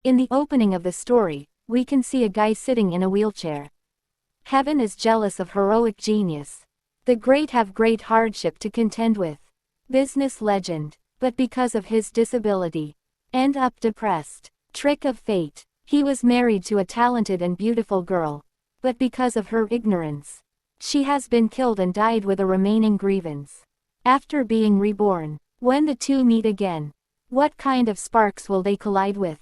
In the opening of the story, we can see a guy sitting in a wheelchair. Heaven is jealous of heroic genius. The great have great hardship to contend with. Business legend. But because of his disability, end up depressed. Trick of fate. He was married to a talented and beautiful girl. But because of her ignorance, she has been killed and died with a remaining grievance. After being reborn, when the two meet again, what kind of sparks will they collide with?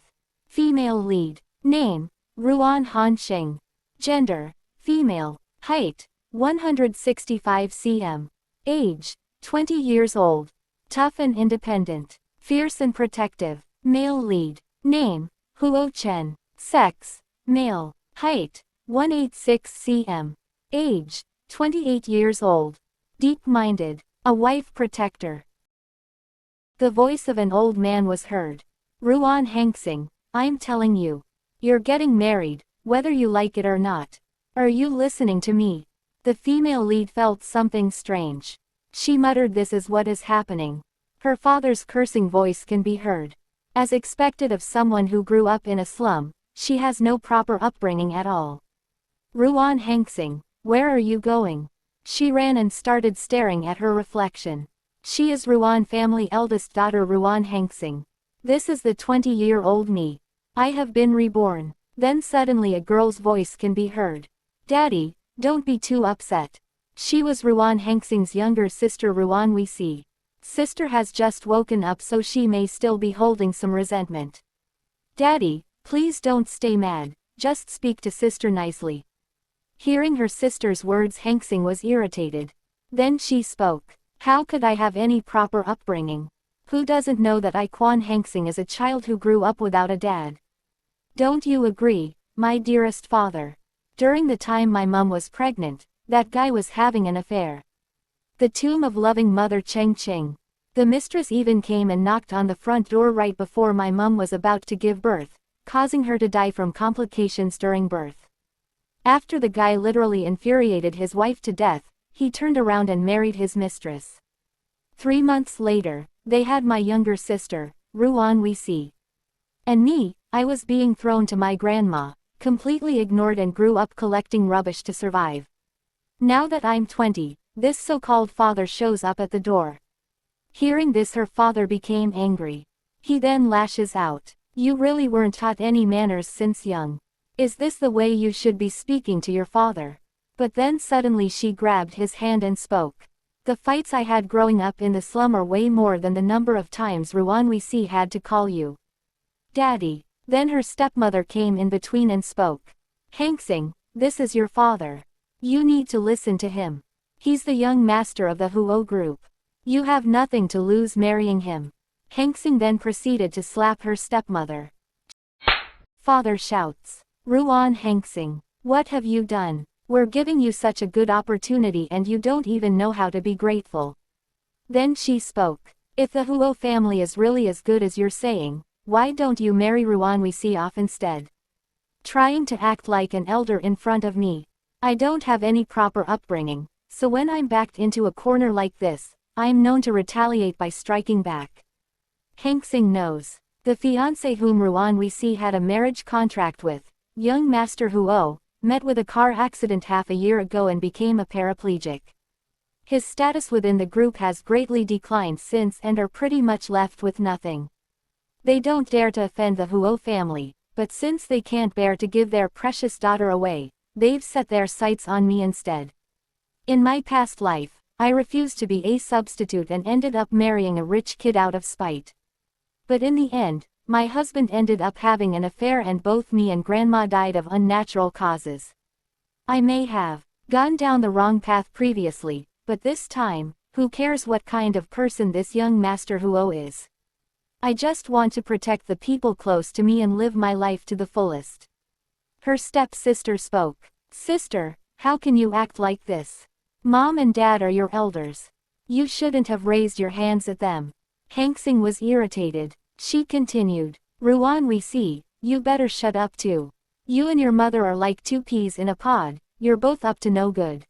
Female lead. Name: Ruan Hansheng. Gender: female. Height: 165 cm. Age: 20 years old. Tough and independent. Fierce and protective. Male lead. Name: Huo Chen. Sex: male. Height: 186 cm. Age: 28 years old. Deep-minded. A wife protector. The voice of an old man was heard. Ruan Hanxing, I'm telling you. You're getting married, whether you like it or not. Are you listening to me? The female lead felt something strange. She muttered, this is what is happening. Her father's cursing voice can be heard. As expected of someone who grew up in a slum, she has no proper upbringing at all. Ruan Hanxing, where are you going? She ran and started staring at her reflection. She is Ruan family eldest daughter Ruan Hanxing. This is the 20-year-old me. I have been reborn. Then suddenly a girl's voice can be heard. Daddy, don't be too upset. She was Ruan Hanxing's younger sister Ruan we see. Sister has just woken up, so she may still be holding some resentment. Daddy, please don't stay mad, just speak to sister nicely. Hearing her sister's words, Hanxing was irritated. Then she spoke. How could I have any proper upbringing? Who doesn't know that I Quan Hanxing is a child who grew up without a dad? Don't you agree, my dearest father? During the time my mum was pregnant, that guy was having an affair. The tomb of loving mother Cheng Cheng. The mistress even came and knocked on the front door right before my mum was about to give birth, causing her to die from complications during birth. After the guy literally infuriated his wife to death, he turned around and married his mistress. 3 months later, they had my younger sister, Ruan we see. And me, I was being thrown to my grandma, completely ignored, and grew up collecting rubbish to survive. Now that I'm 20, this so-called father shows up at the door. Hearing this, her father became angry. He then lashes out. You really weren't taught any manners since young. Is this the way you should be speaking to your father? But then suddenly she grabbed his hand and spoke. The fights I had growing up in the slum are way more than the number of times Ruan we see had to call you Daddy. Then her stepmother came in between and spoke. Hanxing, this is your father. You need to listen to him. He's the young master of the Huo group. You have nothing to lose marrying him. Hanxing then proceeded to slap her stepmother. Father shouts. Ruan Hanxing, what have you done? We're giving you such a good opportunity and you don't even know how to be grateful. Then she spoke. If the Huo family is really as good as you're saying, why don't you marry Ruan we see off instead? Trying to act like an elder in front of me. I don't have any proper upbringing, so when I'm backed into a corner like this, I'm known to retaliate by striking back. Hanxing knows. The fiancé whom Ruan we see had a marriage contract with, young Master Huo, met with a car accident half a year ago and became a paraplegic. His status within the group has greatly declined since and are pretty much left with nothing. They don't dare to offend the Huo family, but since they can't bear to give their precious daughter away, they've set their sights on me instead. In my past life, I refused to be a substitute and ended up marrying a rich kid out of spite. But in the end, my husband ended up having an affair and both me and grandma died of unnatural causes. I may have gone down the wrong path previously, but this time, who cares what kind of person this young Master Huo is? I just want to protect the people close to me and live my life to the fullest. Her step-sister spoke. Sister, how can you act like this? Mom and Dad are your elders. You shouldn't have raised your hands at them. Hanxing was irritated. She continued. Ruan we see, you better shut up too. You and your mother are like 2 peas in a pod, you're both up to no good.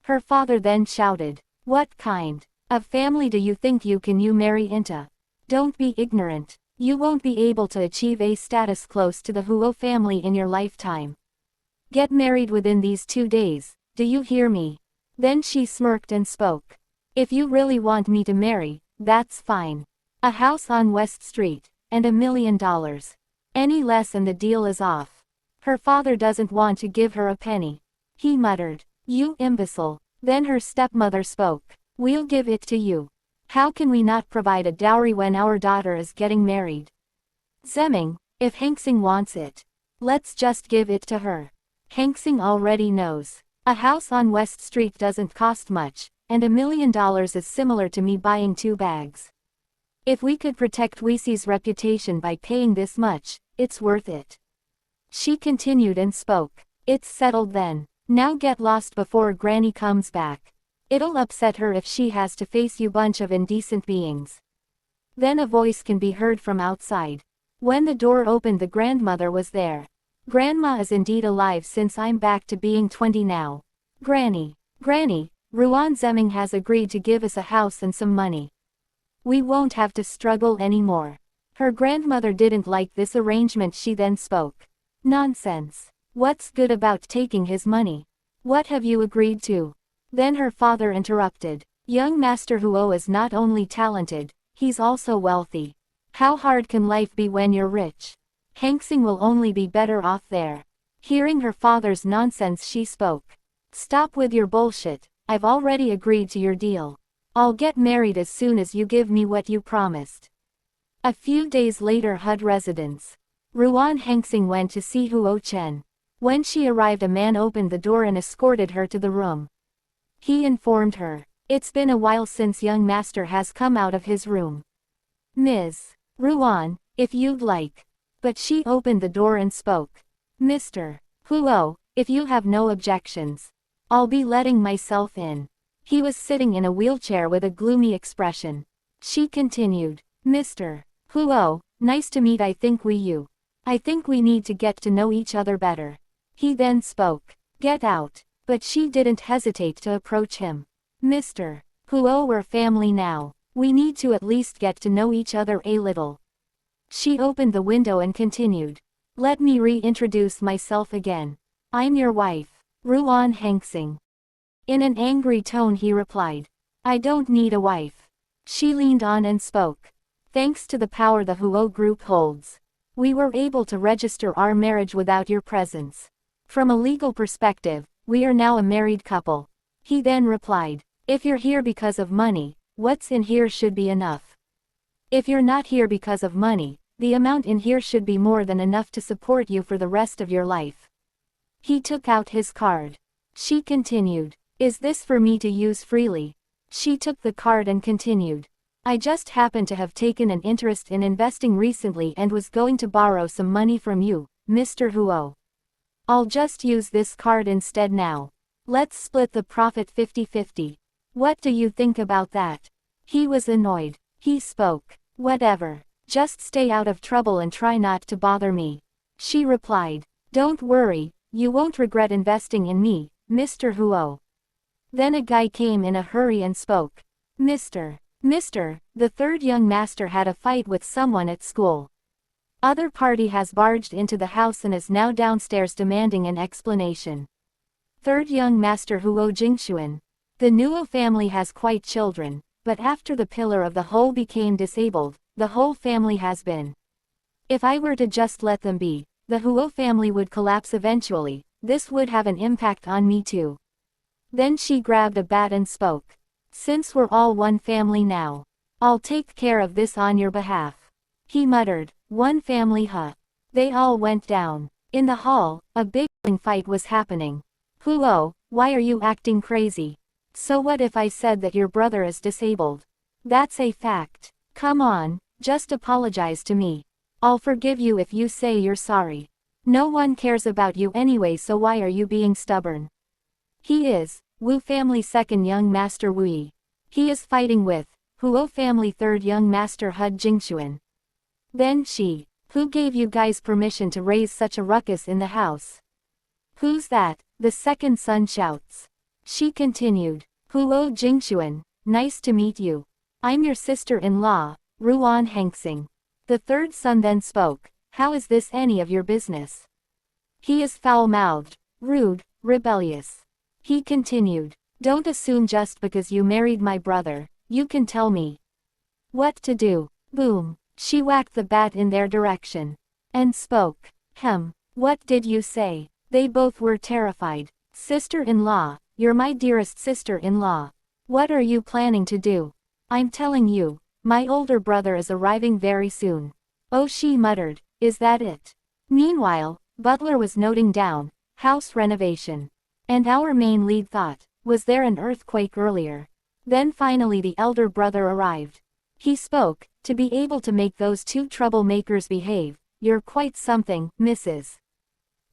Her father then shouted. What kind of family do you think you can marry into? Don't be ignorant. You won't be able to achieve a status close to the Huo family in your lifetime. Get married within these 2 days, do you hear me? Then she smirked and spoke. If you really want me to marry, that's fine. A house on West Street, and $1 million. Any less and the deal is off. Her father doesn't want to give her a penny. He muttered, you imbecile. Then her stepmother spoke. We'll give it to you. How can we not provide a dowry when our daughter is getting married? Zemming, if Hangsing wants it, let's just give it to her. Hangsing already knows. A house on West Street doesn't cost much, and $1 million is similar to me buying 2 bags. If we could protect Weisie's reputation by paying this much, it's worth it. She continued and spoke. It's settled then. Now get lost before Granny comes back. It'll upset her if she has to face you bunch of indecent beings. Then a voice can be heard from outside. When the door opened, the grandmother was there. Grandma is indeed alive since I'm back to being 20 now. Granny, Ruan Zemming has agreed to give us a house and some money. We won't have to struggle anymore. Her grandmother didn't like this arrangement. She then spoke. Nonsense. What's good about taking his money? What have you agreed to? Then her father interrupted. Young Master Huo is not only talented, he's also wealthy. How hard can life be when you're rich? Hangsing will only be better off there. Hearing her father's nonsense, she spoke. Stop with your bullshit. I've already agreed to your deal. I'll get married as soon as you give me what you promised. A few days later, HUD residence. Ruan Hangsing went to see Huo Chen. When she arrived, a man opened the door and escorted her to the room. He informed her, it's been a while since young master has come out of his room. Ms. Ruan, if you'd like. But she opened the door and spoke. Mr. Huo, if you have no objections, I'll be letting myself in. He was sitting in a wheelchair with a gloomy expression. She continued, Mr. Huo, nice to meet. I think we need to get to know each other better. He then spoke. Get out. But she didn't hesitate to approach him. Mr. Huo, we're family now. We need to at least get to know each other a little. She opened the window and continued. Let me reintroduce myself again. I'm your wife, Ruan Hangsing. In an angry tone he replied. I don't need a wife. She leaned on and spoke. Thanks to the power the Huo group holds, we were able to register our marriage without your presence. From a legal perspective, we are now a married couple. He then replied. If you're here because of money, what's in here should be enough. If you're not here because of money, the amount in here should be more than enough to support you for the rest of your life. He took out his card. She continued. Is this for me to use freely? She took the card and continued. I just happened to have taken an interest in investing recently and was going to borrow some money from you, Mr. Huo. I'll just use this card instead now. Let's split the profit 50-50. What do you think about that? He was annoyed. He spoke. Whatever. Just stay out of trouble and try not to bother me. She replied. Don't worry, you won't regret investing in me, Mr. Huo. Then a guy came in a hurry and spoke. Mr. The third young master had a fight with someone at school. Other party has barged into the house and is now downstairs demanding an explanation. Third young master Huo Jingxuan. The Nuo family has quite children, but after the pillar of the whole became disabled, the whole family has been. If I were to just let them be, the Huo family would collapse eventually. This would have an impact on me too. Then she grabbed a bat and spoke. Since we're all one family now, I'll take care of this on your behalf. He muttered, one family huh. They all went down. In the hall, a big fight was happening. Huo, why are you acting crazy? So what if I said that your brother is disabled? That's a fact. Come on, just apologize to me. I'll forgive you if you say you're sorry. No one cares about you anyway, so why are you being stubborn? He is, Wu family second young master Wui. He is fighting with, Huo family third young master Hud Jingxuan. Then she, who gave you guys permission to raise such a ruckus in the house? Who's that? The second son shouts. She continued, Huo Jingxuan, nice to meet you. I'm your sister-in-law, Ruan Hangsing. The third son then spoke, how is this any of your business? He is foul-mouthed, rude, rebellious. He continued, don't assume just because you married my brother, you can tell me what to do. Boom. She whacked the bat in their direction. And spoke. What did you say? They both were terrified. Sister-in-law, you're my dearest sister-in-law. What are you planning to do? I'm telling you, my older brother is arriving very soon. Oh, she muttered, is that it? Meanwhile, Butler was noting down, house renovation. And our main lead thought, was there an earthquake earlier? Then finally the elder brother arrived. He spoke, to be able to make those two troublemakers behave, you're quite something, Mrs.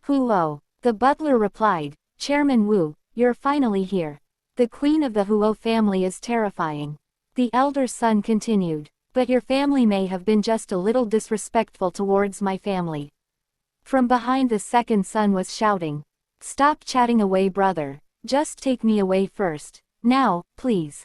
Huo. The butler replied, Chairman Wu, you're finally here. The queen of the Huo family is terrifying. The elder son continued, but your family may have been just a little disrespectful towards my family. From behind the second son was shouting, stop chatting away brother, just take me away first, now, please.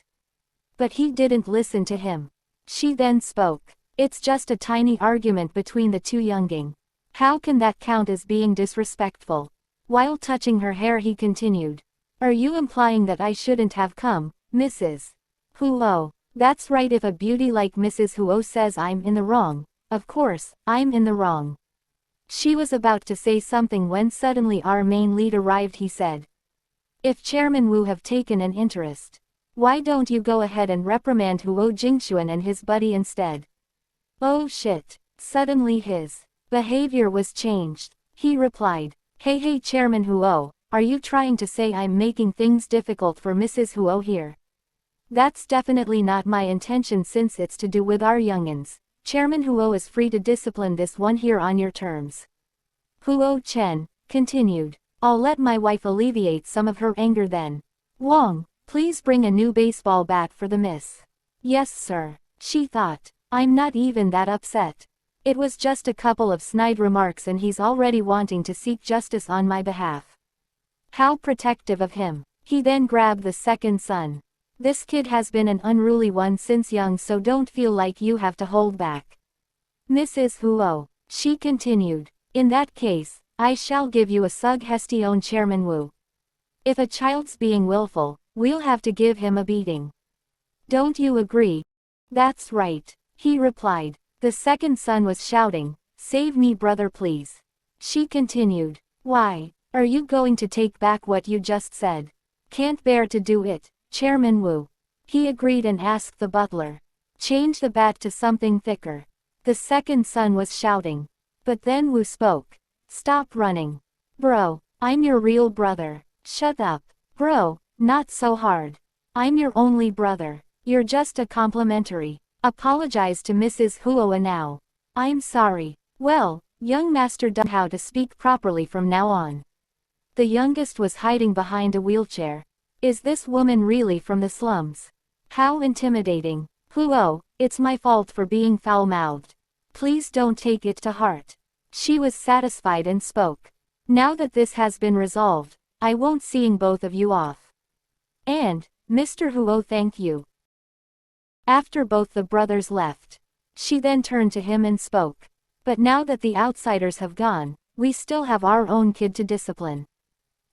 But he didn't listen to him. She then spoke, it's just a tiny argument between the two younging. How can that count as being disrespectful? While touching her hair he continued, are you implying that I shouldn't have come, Mrs. Huo? That's right, if a beauty like Mrs. Huo says I'm in the wrong, of course, I'm in the wrong. She was about to say something when suddenly our main lead arrived. He said, if Chairman Wu have taken an interest, why don't you go ahead and reprimand Huo Jingxuan and his buddy instead? Oh shit. Suddenly his behavior was changed. He replied, hey Chairman Huo, are you trying to say I'm making things difficult for Mrs. Huo here? That's definitely not my intention, since it's to do with our youngins. Chairman Huo is free to discipline this one here on your terms. Huo Chen continued, I'll let my wife alleviate some of her anger then. Wang, please bring a new baseball bat for the miss. Yes sir. She thought, I'm not even that upset. It was just a couple of snide remarks and he's already wanting to seek justice on my behalf. How protective of him. He then grabbed the second son. This kid has been an unruly one since young, so don't feel like you have to hold back. Mrs. Huo, she continued, in that case, I shall give you a suggestion, Chairman Wu. If a child's being willful, we'll have to give him a beating. Don't you agree? That's right. He replied. The second son was shouting, save me brother please. She continued, why, are you going to take back what you just said? Can't bear to do it, Chairman Wu. He agreed and asked the butler, change the bat to something thicker. The second son was shouting. But then Wu spoke, stop running. Bro, I'm your real brother. Shut up. Bro, not so hard. I'm your only brother. You're just a complimentary. Apologize to Mrs. Huo now. I'm sorry. Well, young master done how to speak properly from now on. The youngest was hiding behind a wheelchair. Is this woman really from the slums? How intimidating. Huo, it's my fault for being foul-mouthed. Please don't take it to heart. She was satisfied and spoke. Now that this has been resolved, I won't seeing both of you off. And, Mr. Huo, thank you. After both the brothers left, she then turned to him and spoke. But now that the outsiders have gone, we still have our own kid to discipline.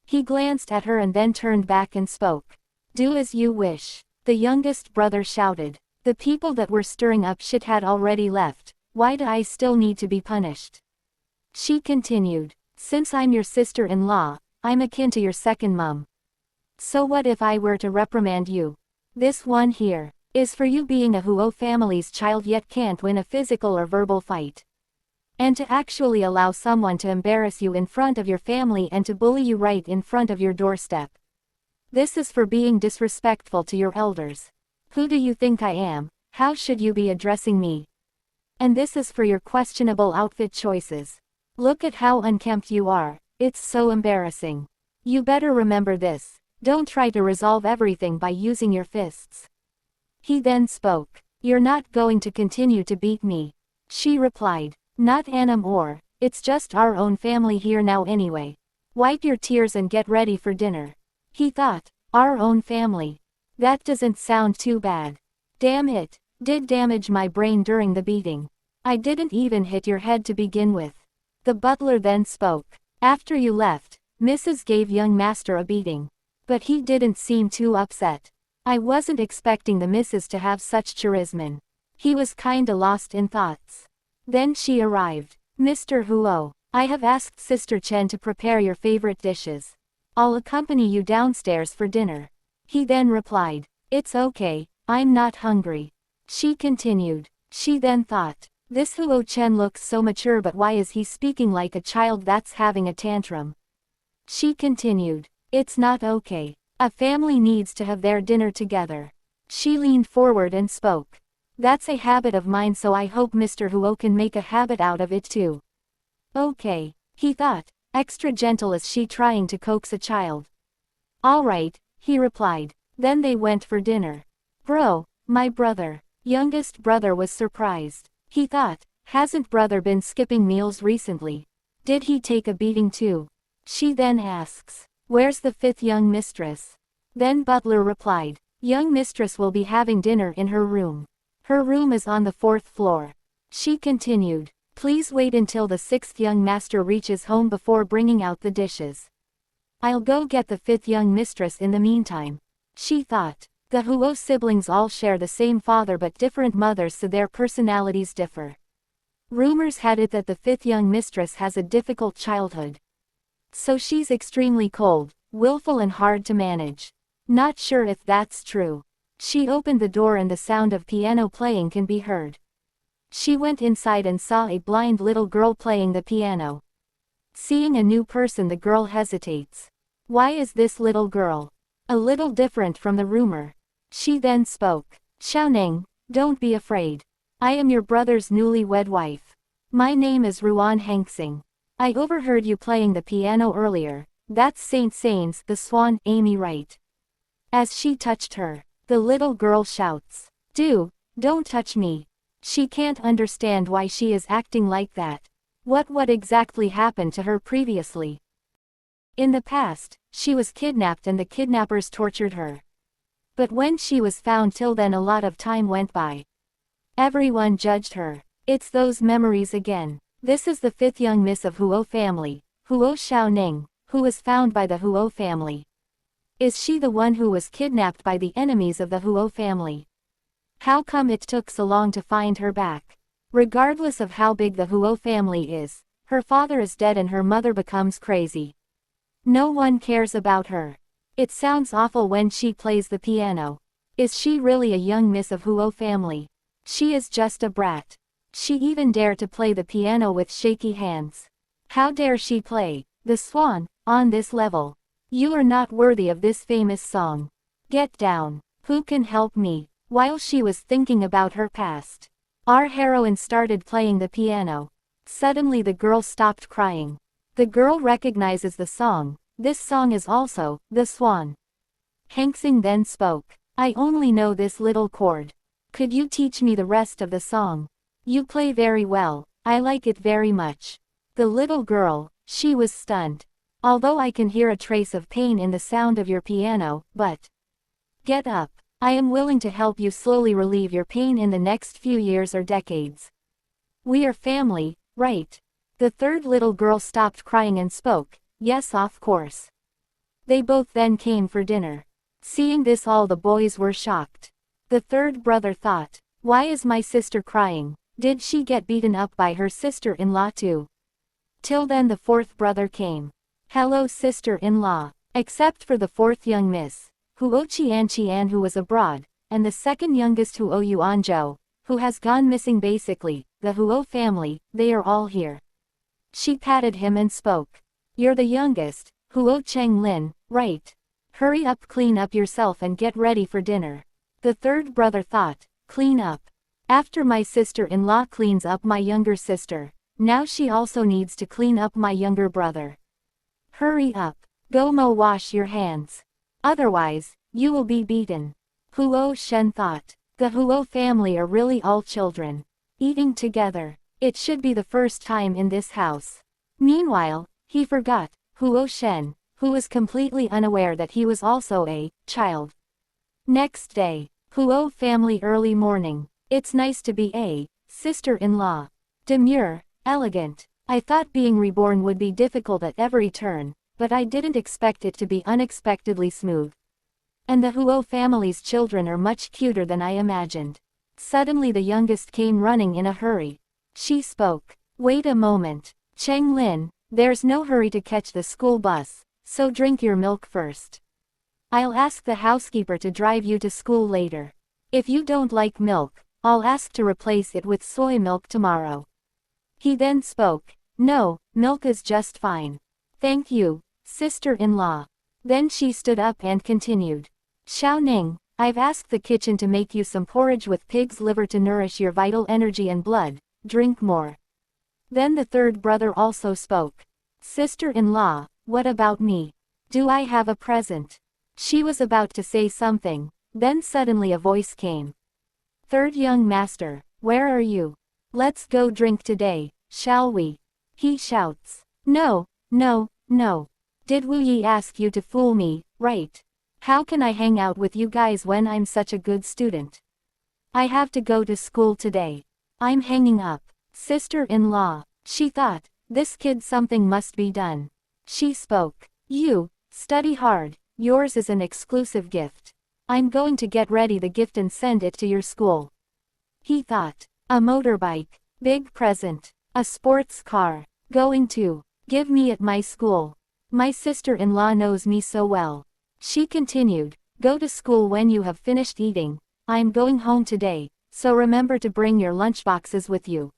He glanced at her and then turned back and spoke. Do as you wish. The youngest brother shouted. The people that were stirring up shit had already left. Why do I still need to be punished? She continued. Since I'm your sister-in-law, I'm akin to your second mom. So what if I were to reprimand you? This one here is for you being a Huo family's child yet can't win a physical or verbal fight. And to actually allow someone to embarrass you in front of your family and to bully you right in front of your doorstep. This is for being disrespectful to your elders. Who do you think I am? How should you be addressing me? And this is for your questionable outfit choices. Look at how unkempt you are. It's so embarrassing. You better remember this. Don't try to resolve everything by using your fists. He then spoke. You're not going to continue to beat me. She replied. Not anymore. It's just our own family here now anyway. Wipe your tears and get ready for dinner. He thought, our own family. That doesn't sound too bad. Damn it, did damage my brain during the beating. I didn't even hit your head to begin with. The butler then spoke. After you left, Mrs. gave young master a beating. But he didn't seem too upset. I wasn't expecting the missus to have such charisma. He was kinda lost in thoughts. Then she arrived. Mr. Huo, I have asked Sister Chen to prepare your favorite dishes. I'll accompany you downstairs for dinner. He then replied. It's okay, I'm not hungry. She continued. She then thought. This Huo Chen looks so mature, but why is he speaking like a child that's having a tantrum? She continued. It's not okay. A family needs to have their dinner together. She leaned forward and spoke. That's a habit of mine, so I hope Mr. Huo can make a habit out of it too. Okay, he thought, extra gentle as she trying to coax a child. Alright, he replied. Then they went for dinner. Bro, my brother. Youngest brother was surprised. He thought, hasn't brother been skipping meals recently? Did he take a beating too? She then asks, where's the fifth young mistress? Then butler replied, young mistress will be having dinner in her room. Her room is on the 4th floor. She continued, please wait until the 6th young master reaches home before bringing out the dishes. I'll go get the 5th young mistress in the meantime. She thought, the Huo siblings all share the same father but different mothers, so their personalities differ. Rumors had it that the 5th young mistress has a difficult childhood. So she's extremely cold, willful and hard to manage. Not sure if that's true. She opened the door and the sound of piano playing can be heard. She went inside and saw a blind little girl playing the piano. Seeing a new person, the girl hesitates. Why is this little girl a little different from the rumor? She then spoke. Xiaoning, don't be afraid. I am your brother's newlywed wife. My name is Ruan Hangsing. I overheard you playing the piano earlier. That's Saint Sains, the swan, Amy, right? As she touched her, the little girl shouts. Don't touch me. She can't understand why she is acting like that. What exactly happened to her previously? In the past, she was kidnapped and the kidnappers tortured her. But when she was found, till then a lot of time went by. Everyone judged her. It's those memories again. This is the 5th young miss of Huo family, Huo Xiaoning, who was found by the Huo family. Is she the one who was kidnapped by the enemies of the Huo family? How come it took so long to find her back? Regardless of how big the Huo family is, her father is dead and her mother becomes crazy. No one cares about her. It sounds awful when she plays the piano. Is she really a young miss of Huo family? She is just a brat. She even dare to play the piano with shaky hands. How dare she play the swan on this level? You are not worthy of this famous song. Get down. Who can help me? While she was thinking about her past, our heroine started playing the piano. Suddenly the girl stopped crying. The girl recognizes the song. This song is also the swan. Hangsing then spoke. I only know this little chord. Could you teach me the rest of the song? You play very well. I like it very much. The little girl, she was stunned. Although I can hear a trace of pain in the sound of your piano, but get up. I am willing to help you slowly relieve your pain in the next few years or decades. We are family, right? The third little girl stopped crying and spoke. Yes, of course. They both then came for dinner. Seeing this, all the boys were shocked. The third brother thought, why is my sister crying? Did she get beaten up by her sister-in-law too? Till then the fourth brother came. Hello, sister-in-law. Except for the fourth young miss, Huo Qian, who was abroad, and the second youngest Huo Yuanzhou, who has gone missing. Basically, the Huo family, they are all here. She patted him and spoke. You're the youngest, Huo Chenglin, right? Hurry up, clean up yourself and get ready for dinner. The third brother thought, clean up. After my sister-in-law cleans up my younger sister, now she also needs to clean up my younger brother. Hurry up. Go wash your hands. Otherwise, you will be beaten. Huo Shen thought. The Huo family are really all children. Eating together. It should be the first time in this house. Meanwhile, he forgot, Huo Shen, who was completely unaware that he was also a child. Next day, Huo family early morning. It's nice to be a Sister-in-law. Demure, elegant. I thought being reborn would be difficult at every turn, but I didn't expect it to be unexpectedly smooth. And the Huo family's children are much cuter than I imagined. Suddenly the youngest came running in a hurry. She spoke. Wait a moment. Cheng Lin, there's no hurry to catch the school bus, so drink your milk first. I'll ask the housekeeper to drive you to school later. If you don't like milk, I'll ask to replace it with soy milk tomorrow. He then spoke. No, milk is just fine. Thank you, sister-in-law. Then she stood up and continued. Xiao Ning, I've asked the kitchen to make you some porridge with pig's liver to nourish your vital energy and blood. Drink more. Then the third brother also spoke. Sister-in-law, what about me? Do I have a present? She was about to say something, then suddenly a voice came. Third young master, where are you? Let's go drink today, shall we? He shouts. No, no, no. Did Wu Yi ask you to fool me, right? How can I hang out with you guys when I'm such a good student? I have to go to school today. I'm hanging up. Sister-in-law, she thought, this kid something must be done. She spoke. You, study hard, yours is an exclusive gift. I'm going to get ready the gift and send it to your school. He thought. A motorbike. Big present. A sports car. Going to give me at my school. My sister-in-law knows me so well. She continued. Go to school when you have finished eating. I'm going home today, so remember to bring your lunchboxes with you.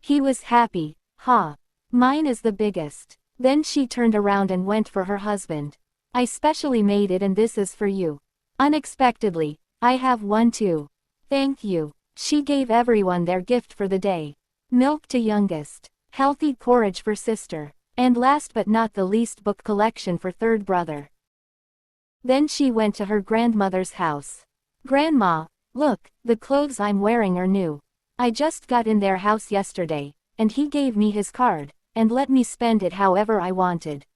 He was happy. Ha. Mine is the biggest. Then she turned around and went for her husband. I specially made it and this is for you. Unexpectedly, I have one too. Thank you. She gave everyone their gift for the day. Milk to youngest. Healthy porridge for sister. And last but not the least book collection for third brother. Then she went to her grandmother's house. Grandma, look, the clothes I'm wearing are new. I just got in their house yesterday, and he gave me his card, and let me spend it however I wanted.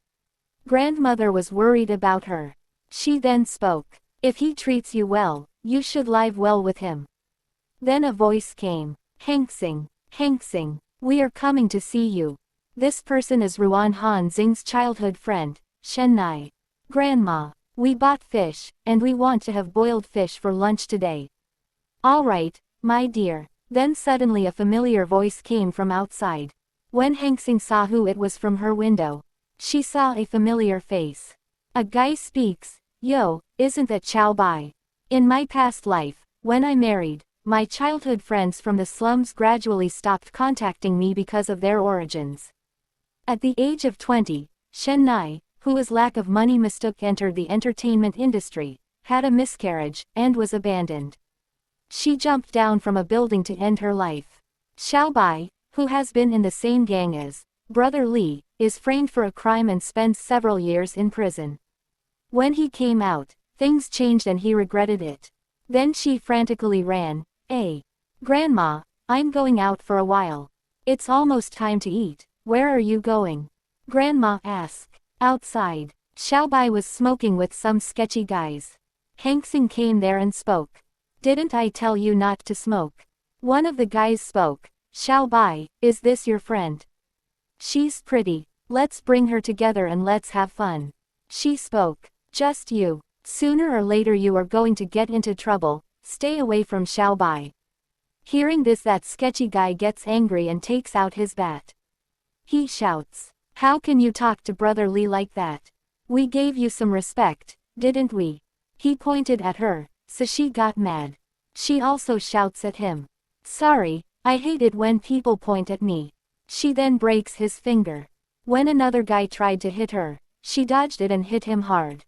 Grandmother was worried about her. She then spoke. If he treats you well, you should live well with him. Then a voice came. Hangsing, we are coming to see you. This person is Ruan Han Xing's childhood friend, Shen Nai. Grandma, we bought fish, and we want to have boiled fish for lunch today. All right, my dear. Then suddenly a familiar voice came from outside. When Hangsing saw who it was from her window, she saw a familiar face. A guy speaks. Yo, isn't that Chao Bai? In my past life, when I married, my childhood friends from the slums gradually stopped contacting me because of their origins. At the age of 20, Shen Nai, who was lack of money mistook entered the entertainment industry, had a miscarriage, and was abandoned. She jumped down from a building to end her life. Xiao Bai, who has been in the same gang as Brother Li, is framed for a crime and spends several years in prison. When he came out, things changed and he regretted it. Then she frantically ran. Grandma, I'm going out for a while. It's almost time to eat. Where are you going? Grandma asked. Outside. Xiao Bai was smoking with some sketchy guys. Hangsing came there and spoke. Didn't I tell you not to smoke? One of the guys spoke. Xiao Bai, is this your friend? She's pretty. Let's bring her together and let's have fun. She spoke. Just you. Sooner or later you are going to get into trouble. Stay away from Xiao Bai. Hearing this, that sketchy guy gets angry and takes out his bat. He shouts. How can you talk to Brother Li like that? We gave you some respect, didn't we? He pointed at her, so she got mad. She also shouts at him. Sorry, I hate it when people point at me. She then breaks his finger. When another guy tried to hit her, she dodged it and hit him hard.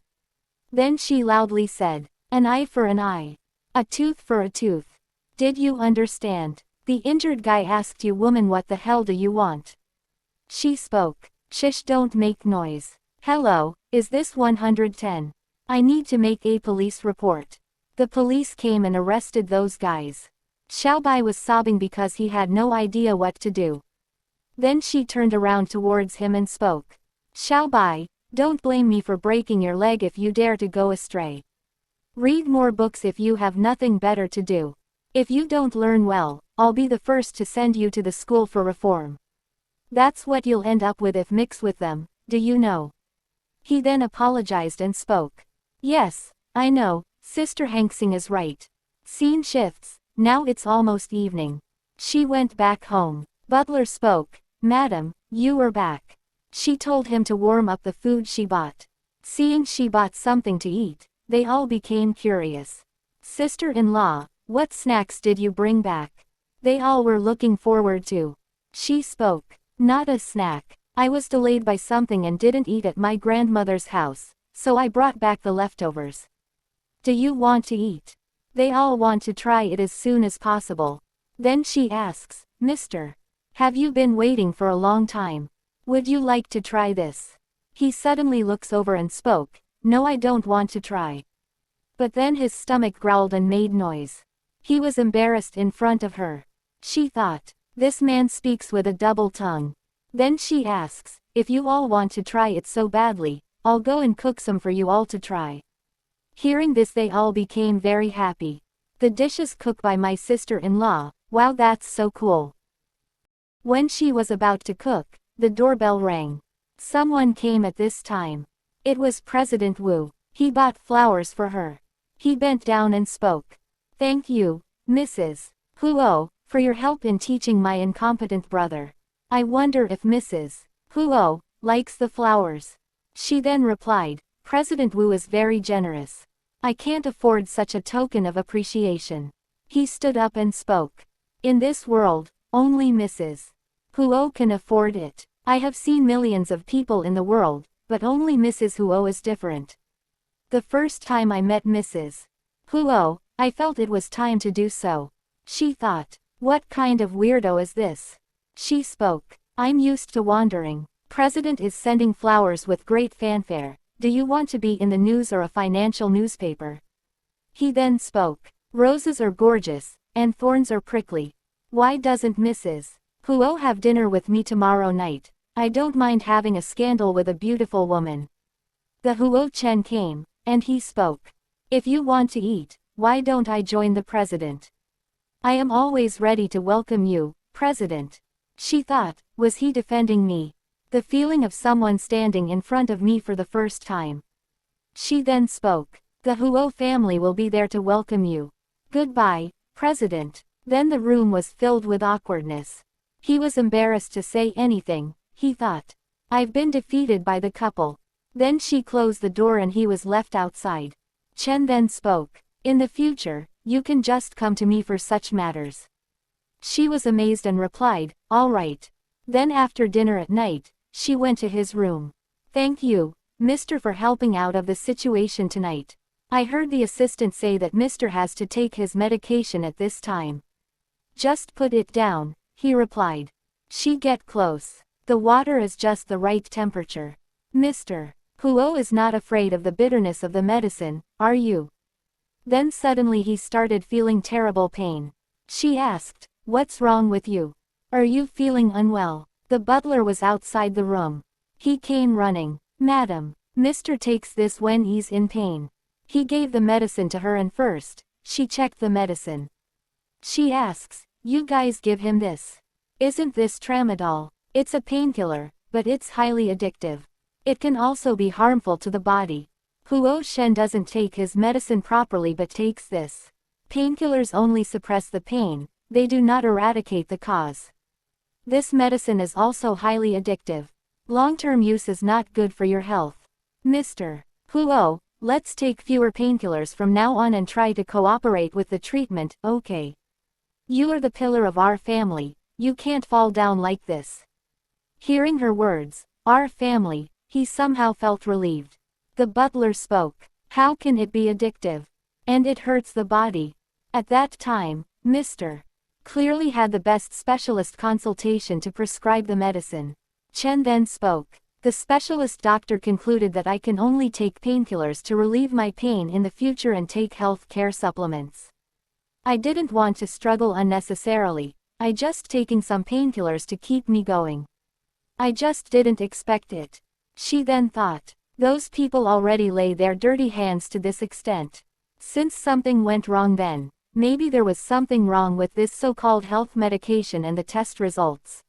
Then she loudly said, an eye for an eye. A tooth for a tooth. Did you understand? The injured guy asked you, woman, what the hell do you want? She spoke. Shish, don't make noise. Hello, is this 110? I need to make a police report. The police came and arrested those guys. Xiao Bai was sobbing because he had no idea what to do. Then she turned around towards him and spoke. Xiao Bai, don't blame me for breaking your leg if you dare to go astray. Read more books if you have nothing better to do. If you don't learn well, I'll be the first to send you to the school for reform. That's what you'll end up with if mixed with them, do you know? He then apologized and spoke. Yes, I know, Sister Hanksing is right. Scene shifts, now it's almost evening. She went back home. Butler spoke. Madam, you are back. She told him to warm up the food she bought. Seeing she bought something to eat, they all became curious. Sister-in-law, what snacks did you bring back? They all were looking forward to. She spoke. Not a snack. I was delayed by something and didn't eat at my grandmother's house, so I brought back the leftovers. Do you want to eat? They all want to try it as soon as possible. Then she asks, Mister, have you been waiting for a long time? Would you like to try this? He suddenly looks over and spoke, No, I don't want to try. But then his stomach growled and made noise. He was embarrassed in front of her. She thought, this man speaks with a double tongue. Then she asks, if you all want to try it so badly, I'll go and cook some for you all to try. Hearing this, they all became very happy. The dishes cooked by my sister-in-law, wow, that's so cool. When she was about to cook, the doorbell rang. Someone came at this time. It was President Wu. He bought flowers for her. He bent down and spoke. Thank you, Mrs. Huo, for your help in teaching my incompetent brother. I wonder if Mrs. Huo likes the flowers. She then replied, President Wu is very generous. I can't afford such a token of appreciation. He stood up and spoke. In this world, only Mrs. Huo can afford it. I have seen millions of people in the world, but only Mrs. Huo is different. The first time I met Mrs. Huo, I felt it was time to do so. She thought, what kind of weirdo is this? She spoke. I'm used to wandering. President is sending flowers with great fanfare. Do you want to be in the news or a financial newspaper? He then spoke. Roses are gorgeous, and thorns are prickly. Why doesn't Mrs. Huo have dinner with me tomorrow night? I don't mind having a scandal with a beautiful woman. The Huo Chen came, and he spoke. If you want to eat, why don't I join the president? I am always ready to welcome you, President. She thought, was he defending me? The feeling of someone standing in front of me for the first time. She then spoke. The Huo family will be there to welcome you. Goodbye, President. Then the room was filled with awkwardness. He was embarrassed to say anything, he thought. I've been defeated by the couple. Then she closed the door and he was left outside. Chen then spoke. In the future, you can just come to me for such matters. She was amazed and replied, all right. Then after dinner at night, she went to his room. Thank you, Mr. for helping out of the situation tonight. I heard the assistant say that Mr. has to take his medication at this time. Just put it down, he replied. She get close. The water is just the right temperature. Mr. Huo is not afraid of the bitterness of the medicine, are you? Then suddenly he started feeling terrible pain. She asked, what's wrong with you? Are you feeling unwell? The butler was outside the room. He came running. Madam, Mr. takes this when he's in pain. He gave the medicine to her and first, she checked the medicine. She asks, you guys give him this. Isn't this tramadol? It's a painkiller, but it's highly addictive. It can also be harmful to the body. Huo Shen doesn't take his medicine properly but takes this. Painkillers only suppress the pain, they do not eradicate the cause. This medicine is also highly addictive. Long-term use is not good for your health. Mr. Huo, let's take fewer painkillers from now on and try to cooperate with the treatment, okay? You are the pillar of our family, you can't fall down like this. Hearing her words, our family, he somehow felt relieved. The butler spoke. How can it be addictive? And it hurts the body. At that time, Mr. clearly had the best specialist consultation to prescribe the medicine. Chen then spoke. The specialist doctor concluded that I can only take painkillers to relieve my pain in the future and take health care supplements. I didn't want to struggle unnecessarily, I just taking some painkillers to keep me going. I just didn't expect it. She then thought. Those people already lay their dirty hands to this extent. Since something went wrong then, maybe there was something wrong with this so-called health medication and the test results.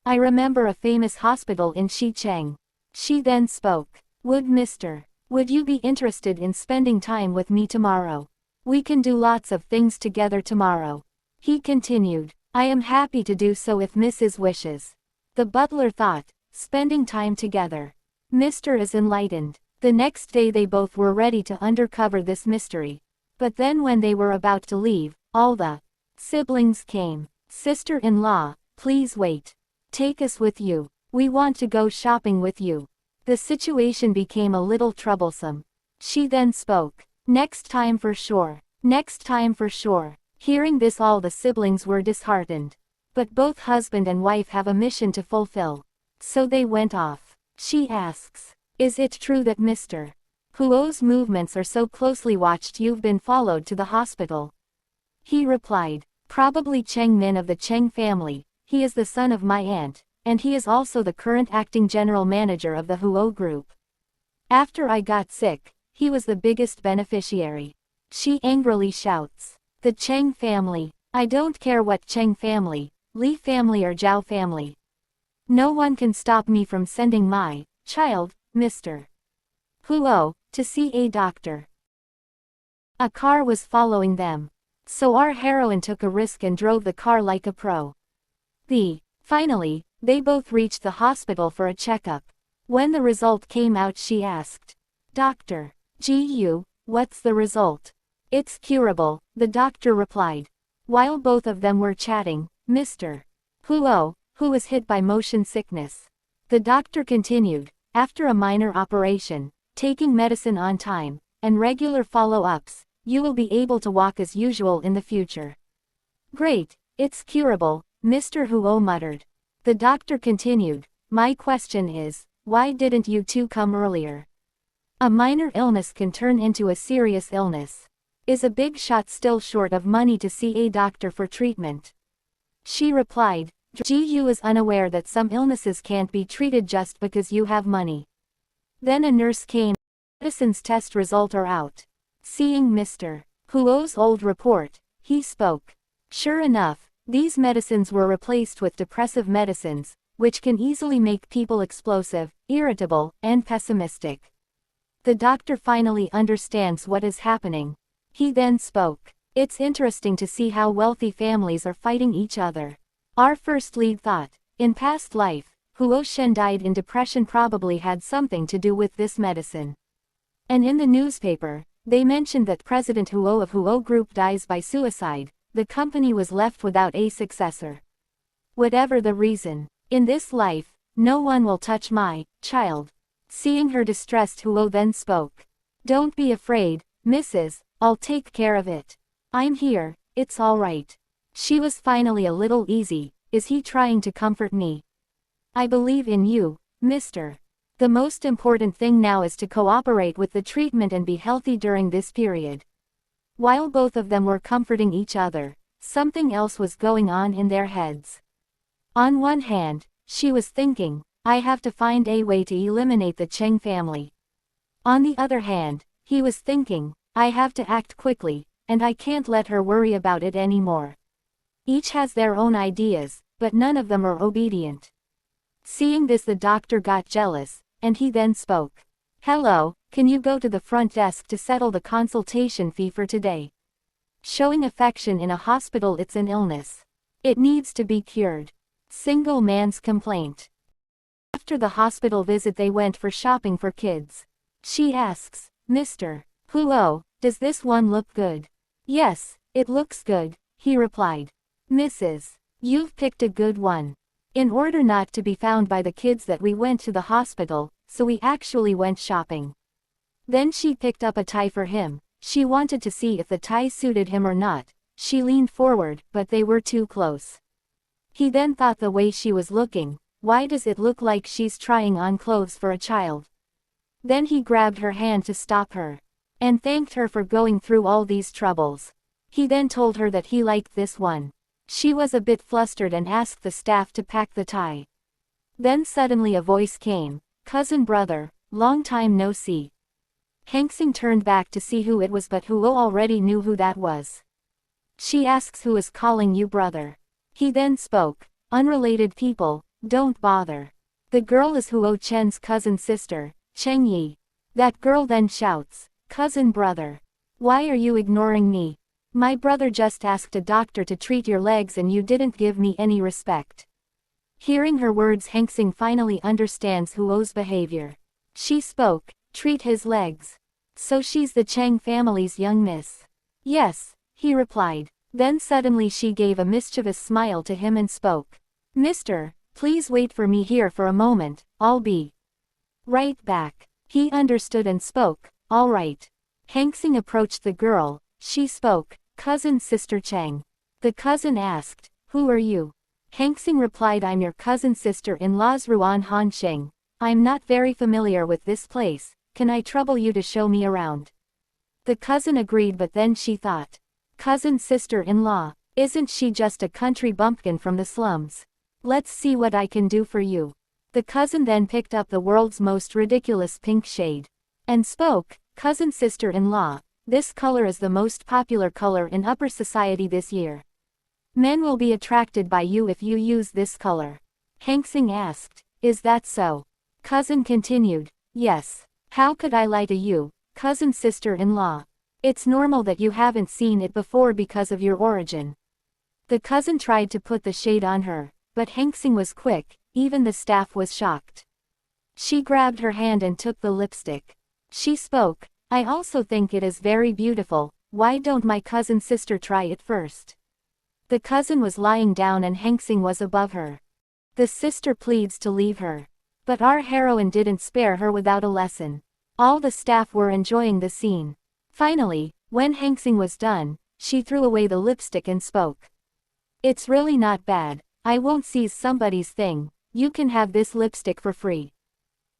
I remember a famous hospital in Xicheng. She then spoke. Would you be interested in spending time with me tomorrow? We can do lots of things together tomorrow. He continued. I am happy to do so if Mrs. wishes. The butler thought, spending time together. Mr. is enlightened. The next day they both were ready to uncover this mystery. But then when they were about to leave, all the siblings came. Sister-in-law, please wait. Take us with you. We want to go shopping with you. The situation became a little troublesome. She then spoke. Next time for sure. Next time for sure. Hearing this, all the siblings were disheartened. But both husband and wife have a mission to fulfill. So they went off. She asks. Is it true that Mr. Huo's movements are so closely watched you've been followed to the hospital? He replied. Probably Cheng Min of the Cheng family. He is the son of my aunt, and he is also the current acting general manager of the Huo group. After I got sick, he was the biggest beneficiary. She angrily shouts. The Cheng family. I don't care what Cheng family, Li family or Zhao family. No one can stop me from sending my child, Mr. Huo, to see a doctor. A car was following them. So our heroine took a risk and drove the car like a pro. Finally, they both reached the hospital for a checkup. When the result came out, she asked. Dr. Gu, what's the result? It's curable, the doctor replied. While both of them were chatting, Mr. Huo, who was hit by motion sickness. The doctor continued, after a minor operation, taking medicine on time, and regular follow-ups, you will be able to walk as usual in the future. Great, it's curable, Mr. Huo muttered. The doctor continued, my question is, why didn't you two come earlier? A minor illness can turn into a serious illness. Is a big shot still short of money to see a doctor for treatment? She replied, Gu is unaware that some illnesses can't be treated just because you have money. Then a nurse came. Medicine's test result are out. Seeing Mr. Huo's old report, he spoke. Sure enough, these medicines were replaced with depressive medicines, which can easily make people explosive, irritable, and pessimistic. The doctor finally understands what is happening. He then spoke. It's interesting to see how wealthy families are fighting each other. Our first lead thought, in past life, Huo Shen died in depression, probably had something to do with this medicine. And in the newspaper, they mentioned that President Huo of Huo Group dies by suicide. The company was left without a successor. Whatever the reason, in this life, no one will touch my child. Seeing her distressed, Huo then spoke. Don't be afraid, Mrs. I'll take care of it. I'm here, it's all right. She was finally a little easy. Is he trying to comfort me? I believe in you, Mr. The most important thing now is to cooperate with the treatment and be healthy during this period. While both of them were comforting each other, something else was going on in their heads. On one hand, she was thinking, I have to find a way to eliminate the Cheng family. On the other hand, he was thinking, I have to act quickly, and I can't let her worry about it anymore. Each has their own ideas, but none of them are obedient. Seeing this, the doctor got jealous, and he then spoke. Hello, can you go to the front desk to settle the consultation fee for today? Showing affection in a hospital, it's an illness. It needs to be cured. Single man's complaint. After the hospital visit, they went for shopping for kids. She asks, Mr. Huo, does this one look good? Yes, it looks good, he replied. Mrs. You've picked a good one. In order not to be found by the kids that we went to the hospital, so we actually went shopping. Then she picked up a tie for him. She wanted to see if the tie suited him or not. She leaned forward, but they were too close. He then thought the way she was looking, why does it look like she's trying on clothes for a child? Then he grabbed her hand to stop her, and thanked her for going through all these troubles. He then told her that he liked this one. She was a bit flustered and asked the staff to pack the tie. Then suddenly a voice came, cousin brother, long time no see. Hang Xing turned back to see who it was, but Huo already knew who that was. She asks who is calling you brother. He then spoke, unrelated people, don't bother. The girl is Huo Chen's cousin sister, Cheng Yi. That girl then shouts, cousin brother. Why are you ignoring me? My brother just asked a doctor to treat your legs and you didn't give me any respect. Hearing her words, Heng Xing finally understands Huo's behavior. She spoke, treat his legs. So she's the Cheng family's young miss. Yes, he replied. Then suddenly she gave a mischievous smile to him and spoke. Mister, please wait for me here for a moment, I'll be right back. He understood and spoke, all right. Heng Xing approached the girl. She spoke, cousin sister Cheng. The cousin asked, who are you? Heng Xing replied, I'm your cousin sister-in-law's Ruan Han Sheng. I'm not very familiar with this place, can I trouble you to show me around? The cousin agreed, but then she thought. Cousin sister-in-law, isn't she just a country bumpkin from the slums? Let's see what I can do for you. The cousin then picked up the world's most ridiculous pink shade. And spoke, cousin sister-in-law, this color is the most popular color in upper society this year. Men will be attracted by you if you use this color. Heng Xing asked, is that so? Cousin continued, yes. How could I lie to you, cousin sister-in-law? It's normal that you haven't seen it before because of your origin. The cousin tried to put the shade on her, but Heng Xing was quick, even the staff was shocked. She grabbed her hand and took the lipstick. She spoke, I also think it is very beautiful, why don't my cousin sister try it first? The cousin was lying down and Heng Xing was above her. The sister pleads to leave her. But our heroine didn't spare her without a lesson. All the staff were enjoying the scene. Finally, when Heng Xing was done, she threw away the lipstick and spoke. It's really not bad, I won't seize somebody's thing, you can have this lipstick for free.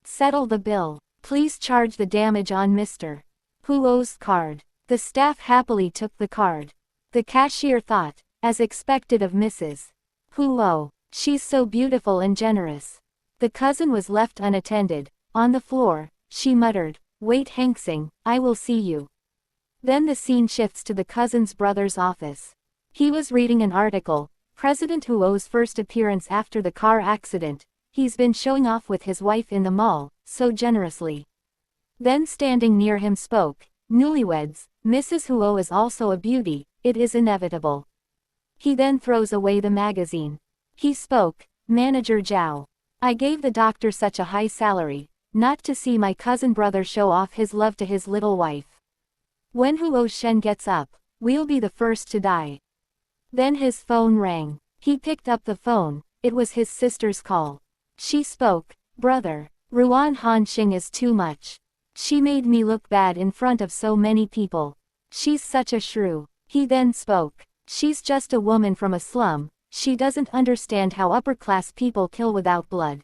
Settle the bill. Please charge the damage on Mr. Huo's card. The staff happily took the card. The cashier thought, as expected of Mrs. Huo, she's so beautiful and generous. The cousin was left unattended. On the floor, she muttered, wait Heng Xing, I will see you. Then the scene shifts to the cousin's brother's office. He was reading an article, President Huo's first appearance after the car accident. He's been showing off with his wife in the mall, so generously. Then standing near him spoke, newlyweds, Mrs. Huo is also a beauty, it is inevitable. He then throws away the magazine. He spoke, Manager Zhao. I gave the doctor such a high salary, not to see my cousin brother show off his love to his little wife. When Huo Shen gets up, we'll be the first to die. Then his phone rang. He picked up the phone, it was his sister's call. She spoke, brother, Ruan Han Sheng is too much. She made me look bad in front of so many people. She's such a shrew. He then spoke, she's just a woman from a slum, she doesn't understand how upper-class people kill without blood.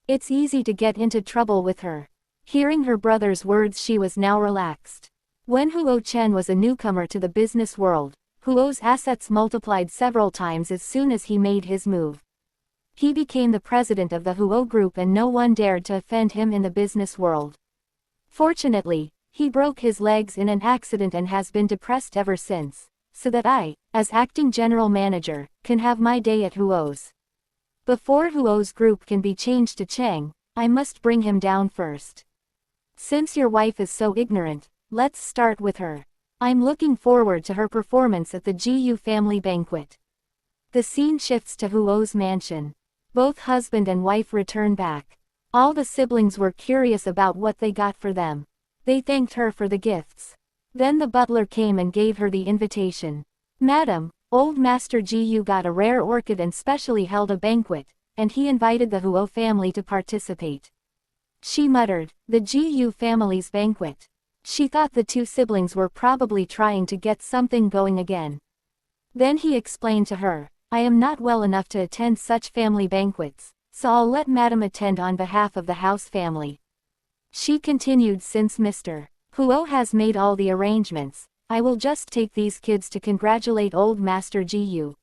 It's easy to get into trouble with her. Hearing her brother's words, she was now relaxed. When Huo Chen was a newcomer to the business world, Huo's assets multiplied several times as soon as he made his move. He became the president of the Huo Group and no one dared to offend him in the business world. Fortunately, he broke his legs in an accident and has been depressed ever since, so that I, as acting general manager, can have my day at Huo's. Before Huo's group can be changed to Cheng, I must bring him down first. Since your wife is so ignorant, let's start with her. I'm looking forward to her performance at the GU family banquet. The scene shifts to Huo's mansion. Both husband and wife return back. All the siblings were curious about what they got for them. They thanked her for the gifts. Then the butler came and gave her the invitation. Madam, old Master Gu got a rare orchid and specially held a banquet, and he invited the Huo family to participate. She muttered, the Gu family's banquet. She thought the two siblings were probably trying to get something going again. Then he explained to her, I am not well enough to attend such family banquets, so I'll let Madam attend on behalf of the house family. She continued, since Mr. Huo has made all the arrangements, I will just take these kids to congratulate old Master Gu.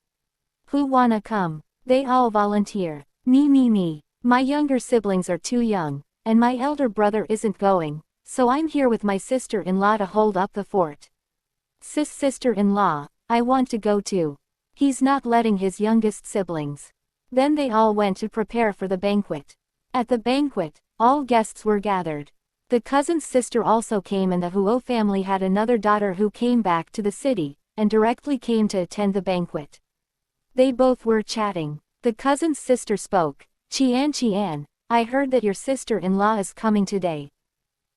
Who wanna come? They all volunteer. Me. My younger siblings are too young, and my elder brother isn't going, so I'm here with my sister-in-law to hold up the fort. Sister-in-law, I want to go too. He's not letting his youngest siblings. Then they all went to prepare for the banquet. At the banquet, all guests were gathered. The cousin's sister also came, and the Huo family had another daughter who came back to the city, and directly came to attend the banquet. They both were chatting. The cousin's sister spoke. Qian, I heard that your sister-in-law is coming today.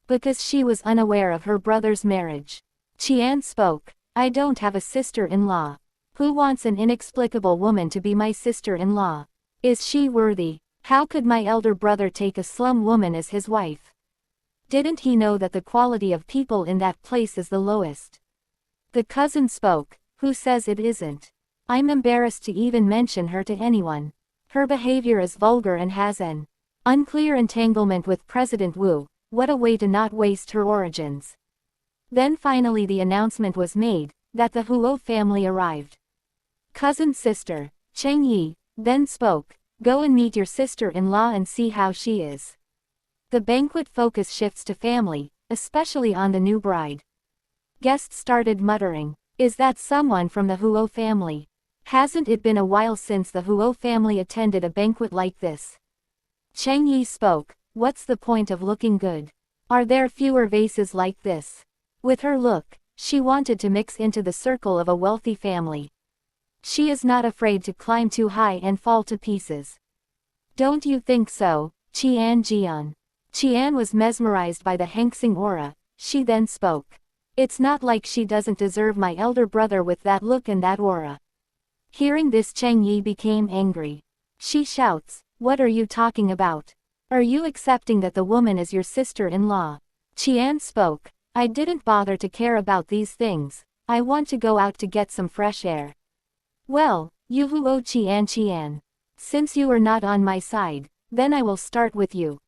Because she was unaware of her brother's marriage. Qian spoke. I don't have a sister-in-law. Who wants an inexplicable woman to be my sister-in-law? Is she worthy? How could my elder brother take a slum woman as his wife? Didn't he know that the quality of people in that place is the lowest? The cousin spoke. Who says it isn't? I'm embarrassed to even mention her to anyone. Her behavior is vulgar and has an unclear entanglement with President Wu. What a way to not waste her origins. Then finally the announcement was made, that the Huo family arrived. Cousin sister, Cheng Yi, then spoke, go and meet your sister-in-law and see how she is. The banquet focus shifts to family, especially on the new bride. Guests started muttering, is that someone from the Huo family? Hasn't it been a while since the Huo family attended a banquet like this? Cheng Yi spoke, what's the point of looking good? Are there fewer vases like this? With her look, she wanted to mix into the circle of a wealthy family. She is not afraid to climb too high and fall to pieces. Don't you think so, Qian Jian? Qian was mesmerized by the Hanxing aura. She then spoke. It's not like she doesn't deserve my elder brother with that look and that aura. Hearing this, Cheng Yi became angry. She shouts, what are you talking about? Are you accepting that the woman is your sister-in-law? Qian spoke. I didn't bother to care about these things. I want to go out to get some fresh air. Well, you Huo Qian. Since you are not on my side, then I will start with you.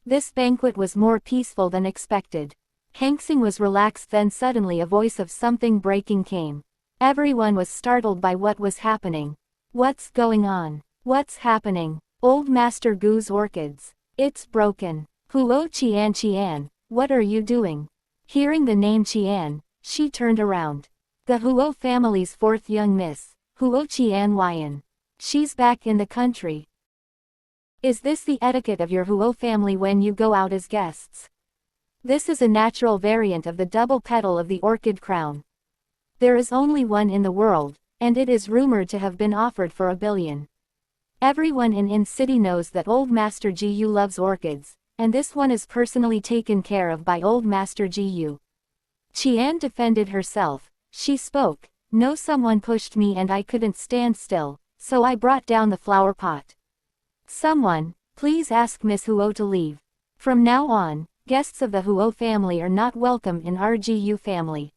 This banquet was more peaceful than expected. Hanxing was relaxed, then suddenly a voice of something breaking came. Everyone was startled by what was happening. What's going on? What's happening? Old Master Gu's orchids. It's broken. Huo Qian, what are you doing? Hearing the name Qian, she turned around. The Huo family's fourth young miss, Huo Qian. She's back in the country. Is this the etiquette of your Huo family when you go out as guests? This is a natural variant of the double petal of the orchid crown. There is only one in the world, and it is rumored to have been offered for $1 billion. Everyone in city knows that Old Master Gu loves orchids, and this one is personally taken care of by Old Master Gu. Qian defended herself. She spoke, no, someone pushed me and I couldn't stand still, so I brought down the flower pot. Someone, please ask Miss Huo to leave. From now on, guests of the Huo family are not welcome in our Gu family.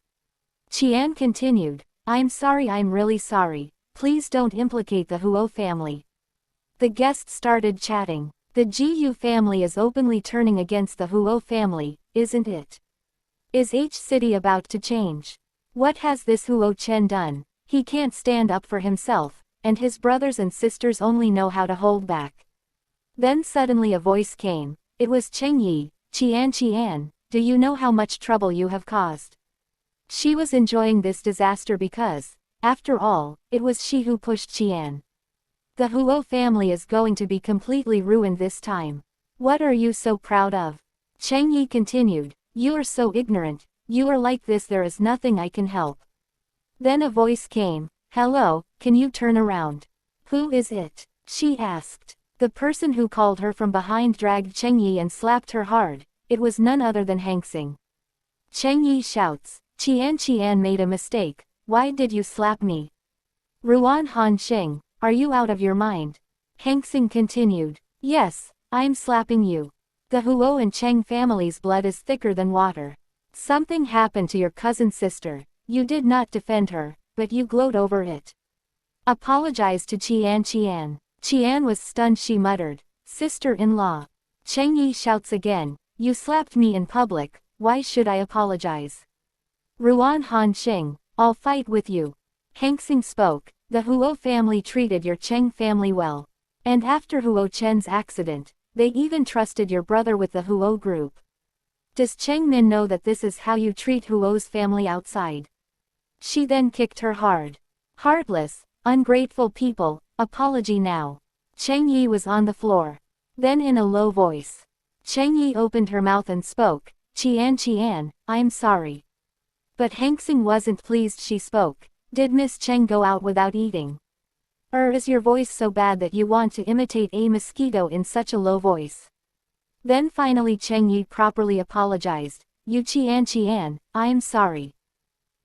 Qian continued, I'm sorry, I'm really sorry, please don't implicate the Huo family. The guests started chatting. The Gu family is openly turning against the Huo family, isn't it? Is H city about to change? What has this Huo Chen done? He can't stand up for himself, and his brothers and sisters only know how to hold back. Then suddenly a voice came. It was Cheng Yi. Qian, do you know how much trouble you have caused? She was enjoying this disaster because, after all, it was she who pushed Qian. The Huo family is going to be completely ruined this time. What are you so proud of? Cheng Yi continued, you are so ignorant, you are like this, there is nothing I can help. Then a voice came, hello, can you turn around? Who is it? She asked. The person who called her from behind dragged Cheng Yi and slapped her hard. It was none other than Hanxing. Cheng Yi shouts, Qian made a mistake, why did you slap me? Ruan Han Xing, are you out of your mind? Hanxing continued, yes, I'm slapping you. The Huo and Cheng family's blood is thicker than water. Something happened to your cousin sister, you did not defend her, but you gloat over it. Apologize to Qian. Qian was stunned, she muttered, sister-in-law. Cheng Yi shouts again, you slapped me in public, why should I apologize? Ruan Han Xing, I'll fight with you. Hanxing spoke, the Huo family treated your Cheng family well. And after Huo Chen's accident, they even trusted your brother with the Huo group. Does Cheng Min know that this is how you treat Huo's family outside? She then kicked her hard. Heartless, ungrateful people, apology now. Cheng Yi was on the floor. Then in a low voice, Cheng Yi opened her mouth and spoke, Qian, I'm sorry. But Hangsing wasn't pleased. She spoke, did Miss Cheng go out without eating? Is your voice so bad that you want to imitate a mosquito in such a low voice? Then finally Cheng Yi properly apologized, You Qian, I'm sorry.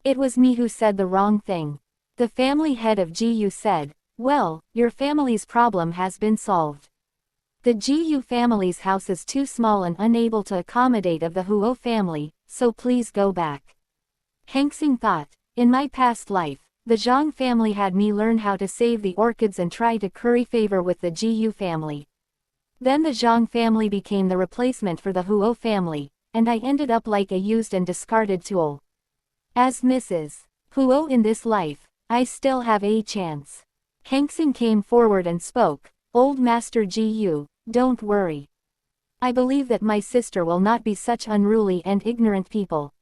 It was me who said the wrong thing. The family head of GU said, well, your family's problem has been solved. The GU family's house is too small and unable to accommodate of the Huo family, so please go back. Hangsing thought, in my past life, the Zhang family had me learn how to save the orchids and try to curry favor with the GU family. Then the Zhang family became the replacement for the Huo family, and I ended up like a used and discarded tool. As Mrs. Huo in this life, I still have a chance. Hangsing came forward and spoke, Old Master GU, don't worry. I believe that my sister will not be such unruly and ignorant people.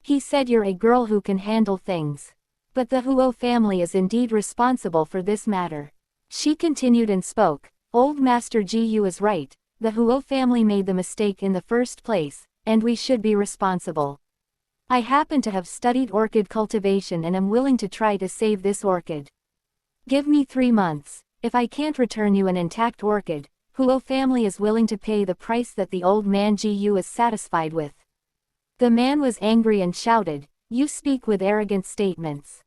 He said you're a girl who can handle things. But the Huo family is indeed responsible for this matter. She continued and spoke, Old Master GU is right, the Huo family made the mistake in the first place, and we should be responsible. I happen to have studied orchid cultivation and am willing to try to save this orchid. Give me 3 months, if I can't return you an intact orchid, Huo family is willing to pay the price that the old man GU is satisfied with. The man was angry and shouted, You speak with arrogant statements.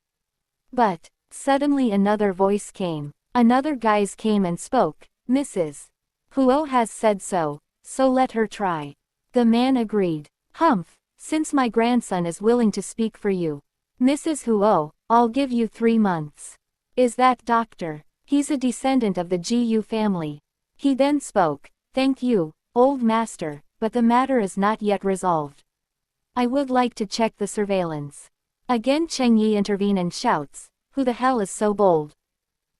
But, suddenly another voice came. Another guise came and spoke, Mrs. Huo has said so let her try. The man agreed. Humph, since my grandson is willing to speak for you, Mrs. Huo, I'll give you 3 months. Is that doctor? He's a descendant of the GU family. He then spoke, Thank you, old master, but the matter is not yet resolved. I would like to check the surveillance. Again Cheng Yi intervene and shouts, Who the hell is so bold?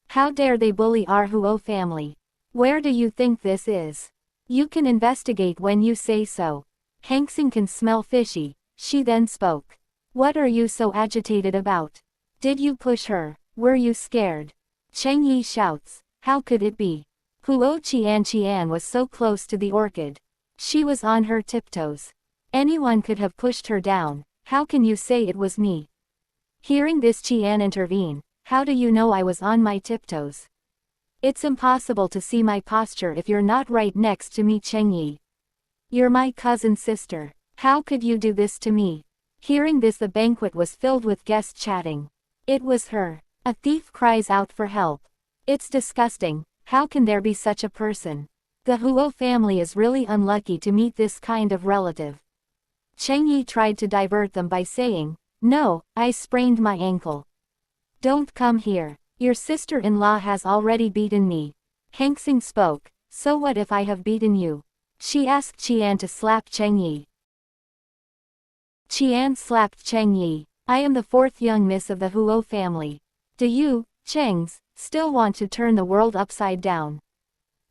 How dare they bully our Huo family? Where do you think this is? You can investigate when you say so. Hangsing can smell fishy. She then spoke. What are you so agitated about? Did you push her? Were you scared? Cheng Yi shouts, How could it be? Huo Qian was so close to the orchid. She was on her tiptoes. Anyone could have pushed her down. How can you say it was me? Hearing this Qian intervene, How do you know I was on my tiptoes? It's impossible to see my posture if you're not right next to me, Cheng Yi. You're my cousin sister. How could you do this to me? Hearing this, the banquet was filled with guests chatting. It was her. A thief cries out for help. It's disgusting. How can there be such a person? The Huo family is really unlucky to meet this kind of relative. Cheng Yi tried to divert them by saying, No, I sprained my ankle. Don't come here. Your sister-in-law has already beaten me. Hangsing spoke, So what if I have beaten you? She asked Qian to slap Cheng Yi. Qian slapped Cheng Yi. I am the 4th young miss of the Huo family. Do you, Chengs, still want to turn the world upside down?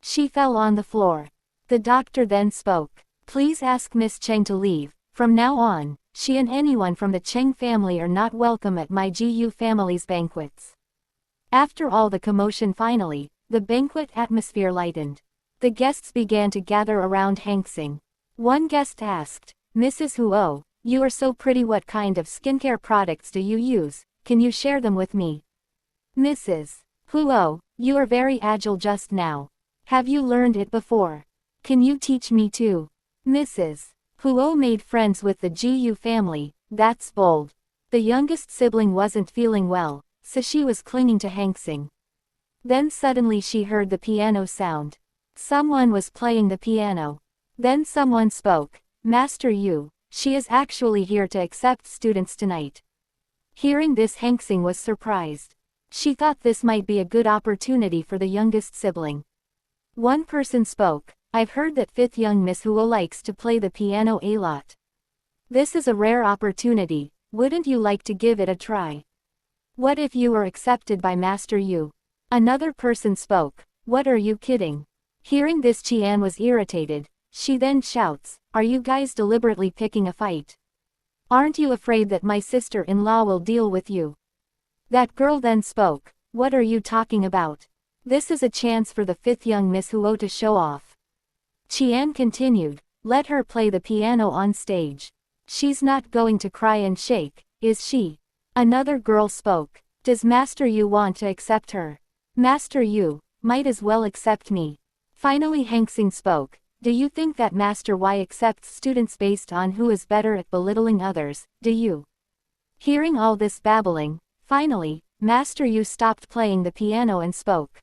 She fell on the floor. The doctor then spoke. Please ask Miss Cheng to leave. From now on, she and anyone from the Cheng family are not welcome at my GU family's banquets. After all the commotion, finally, the banquet atmosphere lightened. The guests began to gather around Hangsing. One guest asked, Mrs. Huo, you are so pretty. What kind of skincare products do you use? Can you share them with me? Mrs. Huo, you are very agile just now. Have you learned it before? Can you teach me too? Mrs. Huo made friends with the GU family. That's bold. The youngest sibling wasn't feeling well, so she was clinging to Hangsing. Then suddenly she heard the piano sound. Someone was playing the piano. Then someone spoke. Master Yu, she is actually here to accept students tonight. Hearing this, Hangsing was surprised. She thought this might be a good opportunity for the youngest sibling. One person spoke. I've heard that 5th young Miss Huo likes to play the piano a lot. This is a rare opportunity. Wouldn't you like to give it a try? What if you were accepted by Master Yu? Another person spoke. What, are you kidding? Hearing this, Qian was irritated. She then shouts, Are you guys deliberately picking a fight? Aren't you afraid that my sister-in-law will deal with you? That girl then spoke. What are you talking about? This is a chance for the fifth young Miss Huo to show off. Qian continued. Let her play the piano on stage. She's not going to cry and shake, is she? Another girl spoke. Does Master Yu want to accept her? Master Yu might as well accept me. Finally Hangsing spoke. Do you think that Master Y accepts students based on who is better at belittling others, do you? Hearing all this babbling, finally, Master Yu stopped playing the piano and spoke.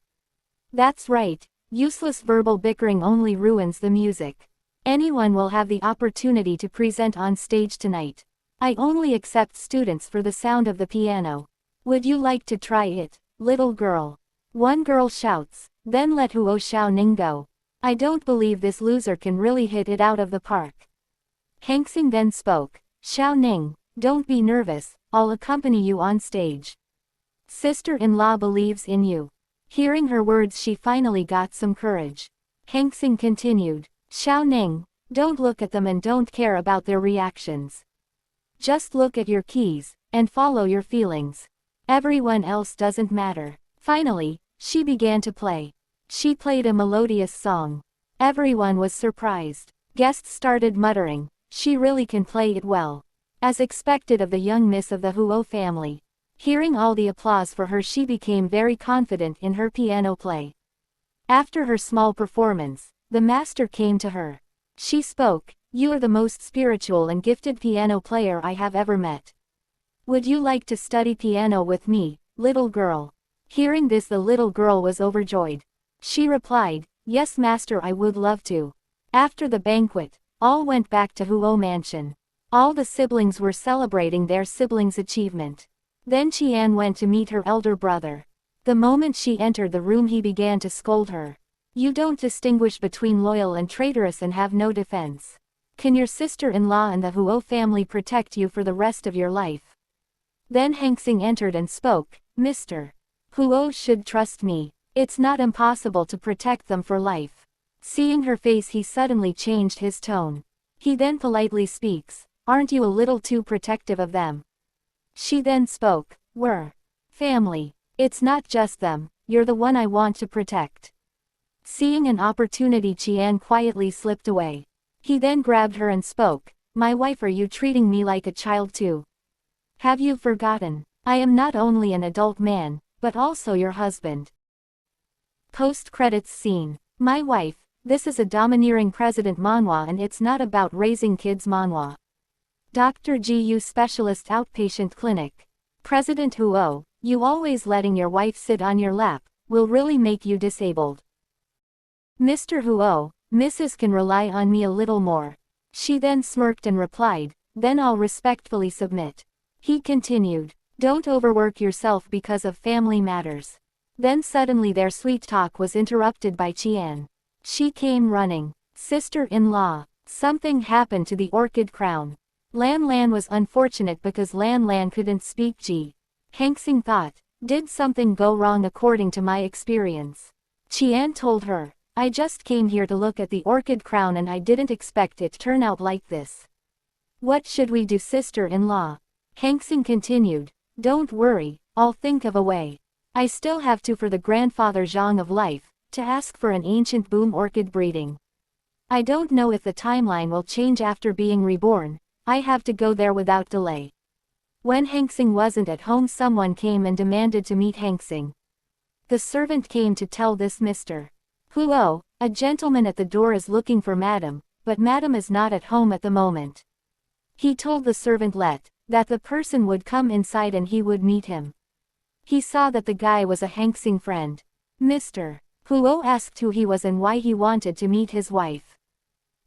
That's right, useless verbal bickering only ruins the music. Anyone will have the opportunity to present on stage tonight. I only accept students for the sound of the piano. Would you like to try it, little girl? One girl shouts. Then let Huo Xiaoning go. I don't believe this loser can really hit it out of the park. Hangsing then spoke. Xiaoning, don't be nervous, I'll accompany you on stage. Sister-in-law believes in you. Hearing her words she finally got some courage. Hangsing continued. Xiaoning, don't look at them and don't care about their reactions. Just look at your keys, and follow your feelings. Everyone else doesn't matter. Finally, she began to play. She played a melodious song. Everyone was surprised. Guests started muttering, she really can play it well. As expected of the young miss of the Huo family. Hearing all the applause for her she became very confident in her piano play. After her small performance, the master came to her. She spoke, you are the most spiritual and gifted piano player I have ever met. Would you like to study piano with me, little girl? Hearing this the little girl was overjoyed. She replied, yes master I would love to. After the banquet, all went back to Huo Mansion. All the siblings were celebrating their siblings' achievement. Then Qian went to meet her elder brother. The moment she entered the room he began to scold her. You don't distinguish between loyal and traitorous and have no defense. Can your sister-in-law and the Huo family protect you for the rest of your life? Then Hangsing entered and spoke, Mr. Huo should trust me. It's not impossible to protect them for life. Seeing her face he suddenly changed his tone. He then politely speaks, aren't you a little too protective of them? She then spoke, we're family. It's not just them, you're the one I want to protect. Seeing an opportunity Qian quietly slipped away. He then grabbed her and spoke, my wife, are you treating me like a child too? Have you forgotten? I am not only an adult man, but also your husband. Post-credits scene. My wife, this is a domineering President Manhua and it's not about raising kids Manhua. Dr. GU Specialist Outpatient Clinic. President Huo, you always letting your wife sit on your lap, will really make you disabled. Mr. Huo, Mrs. can rely on me a little more. She then smirked and replied, then I'll respectfully submit. He continued, don't overwork yourself because of family matters. Then suddenly their sweet talk was interrupted by Qian. She came running. Sister-in-law, something happened to the orchid crown. Lan Lan was unfortunate because Lan Lan couldn't speak Ji. Hangsing thought, did something go wrong according to my experience? Qian told her, I just came here to look at the orchid crown and I didn't expect it to turn out like this. What should we do, sister-in-law? Hangsing continued, don't worry, I'll think of a way. I still have to for the grandfather Zhang of life, to ask for an ancient boom orchid breeding. I don't know if the timeline will change after being reborn, I have to go there without delay. When Hangsing wasn't at home someone came and demanded to meet Hangsing. The servant came to tell this Mr. Huo, a gentleman at the door is looking for Madam, but Madam is not at home at the moment. He told the servant that the person would come inside and he would meet him. He saw that the guy was a Hangsing friend. Mr. Huo asked who he was and why he wanted to meet his wife.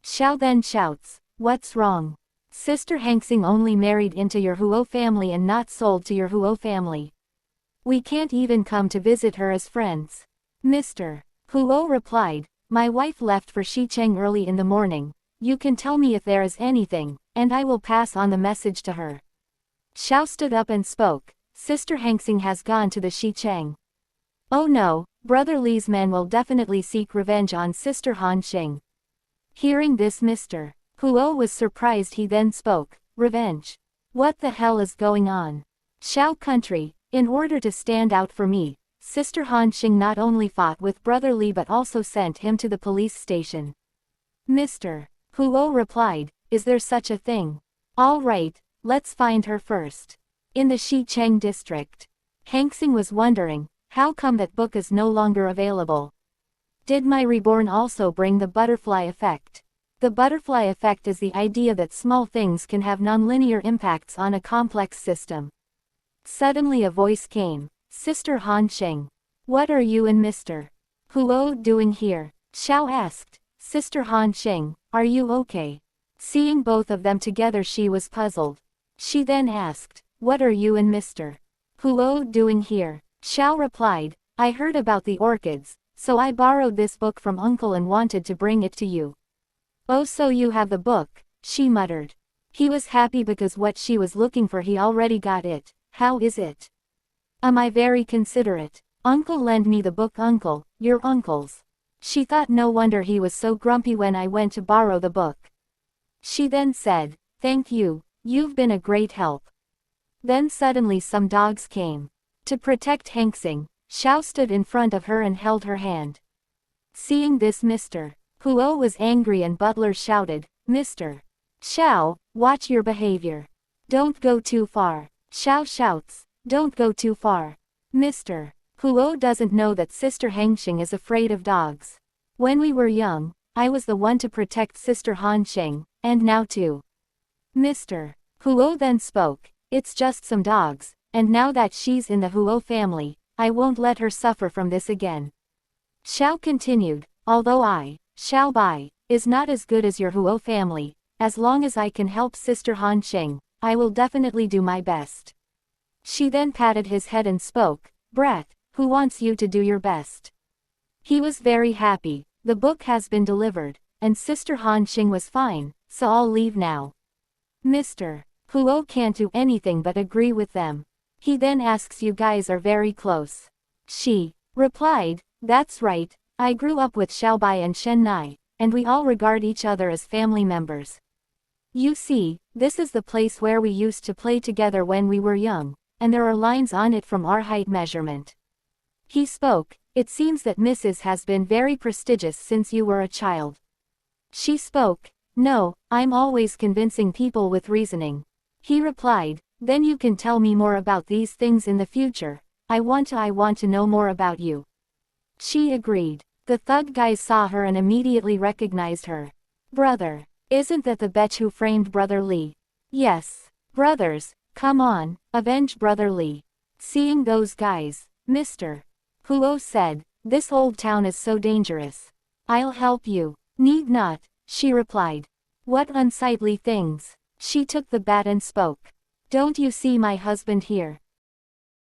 Xiao then shouts, what's wrong? Sister Hangsing only married into your Huo family and not sold to your Huo family. We can't even come to visit her as friends. Mr. Huo replied, my wife left for Xicheng early in the morning. You can tell me if there is anything, and I will pass on the message to her. Xiao stood up and spoke, Sister Hangsing has gone to the Xicheng. Oh no, Brother Li's men will definitely seek revenge on Sister Han Xing. Hearing this Mr. Huo was surprised. He then spoke, revenge. What the hell is going on? Xiao country, in order to stand out for me, Sister Han Xing not only fought with Brother Li but also sent him to the police station. Mr. Huo replied, is there such a thing? All right, let's find her first. In the Xicheng district. Hangsing was wondering, how come that book is no longer available? Did my reborn also bring the butterfly effect? The butterfly effect is the idea that small things can have nonlinear impacts on a complex system. Suddenly a voice came, Sister Han Xing. What are you and Mr. Huo doing here? Xiao asked. Sister Han Xing, are you okay? Seeing both of them together she was puzzled. She then asked, what are you and Mr. Huo doing here? Xiao replied, I heard about the orchids, so I borrowed this book from uncle and wanted to bring it to you. Oh, so you have the book, she muttered. He was happy because what she was looking for he already got it. How is it? Am I very considerate? Uncle lend me the book. Uncle, your uncle's. She thought no wonder he was so grumpy when I went to borrow the book. She then said, thank you, you've been a great help. Then suddenly some dogs came. To protect Hangsing, Xiao stood in front of her and held her hand. Seeing this Mr. Huo was angry and butler shouted, Mr. Xiao, watch your behavior. Don't go too far. Xiao shouts, don't go too far. Mr. Huo doesn't know that Sister Hangxing is afraid of dogs. When we were young, I was the one to protect Sister Han Xing, and now too. Mr. Huo then spoke, it's just some dogs, and now that she's in the Huo family, I won't let her suffer from this again. Xiao continued, although I, Xiao Bai, is not as good as your Huo family, as long as I can help Sister Han Xing, I will definitely do my best. She then patted his head and spoke, Brat, who wants you to do your best? He was very happy, the book has been delivered, and Sister Han Xing was fine, so I'll leave now. Mr. Huo can't do anything but agree with them. He then asks you guys are very close. She replied, that's right, I grew up with Xiaobai and Shen Nai, and we all regard each other as family members. You see, this is the place where we used to play together when we were young, and there are lines on it from our height measurement. He spoke, it seems that Mrs. has been very prestigious since you were a child. She spoke, no, I'm always convincing people with reasoning. He replied, then you can tell me more about these things in the future, I want to know more about you. She agreed. The thug guys saw her and immediately recognized her. Brother, isn't that the bitch who framed Brother Li? Yes. Brothers, come on, avenge Brother Li. Seeing those guys, Mr. Huo said, this old town is so dangerous. I'll help you. Need not, she replied. What unsightly things. She took the bat and spoke. Don't you see my husband here?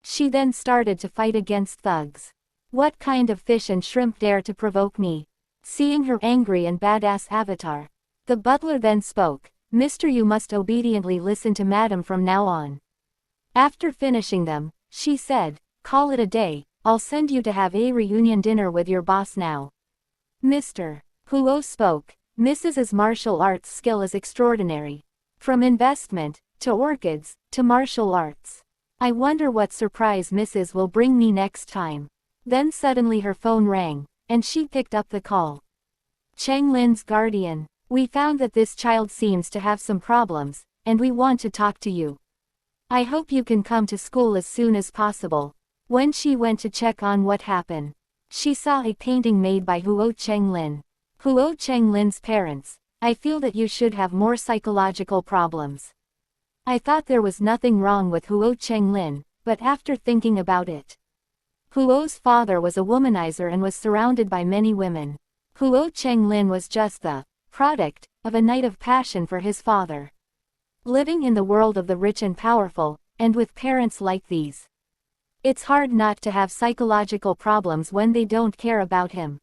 She then started to fight against thugs. What kind of fish and shrimp dare to provoke me? Seeing her angry and badass avatar. The butler then spoke, Mister, you must obediently listen to Madam from now on. After finishing them, she said, call it a day, I'll send you to have a reunion dinner with your boss now. Mr. Huo spoke, Mrs.'s martial arts skill is extraordinary. From investment, to orchids, to martial arts. I wonder what surprise Mrs. will bring me next time. Then suddenly her phone rang, and she picked up the call. Cheng Lin's guardian, we found that this child seems to have some problems, and we want to talk to you. I hope you can come to school as soon as possible. When she went to check on what happened, she saw a painting made by Huo Chenglin. Huo Chenglin's parents, I feel that you should have more psychological problems. I thought there was nothing wrong with Huo Chenglin, but after thinking about it. Huo's father was a womanizer and was surrounded by many women. Huo Chenglin was just the product of a night of passion for his father. Living in the world of the rich and powerful, and with parents like these. It's hard not to have psychological problems when they don't care about him.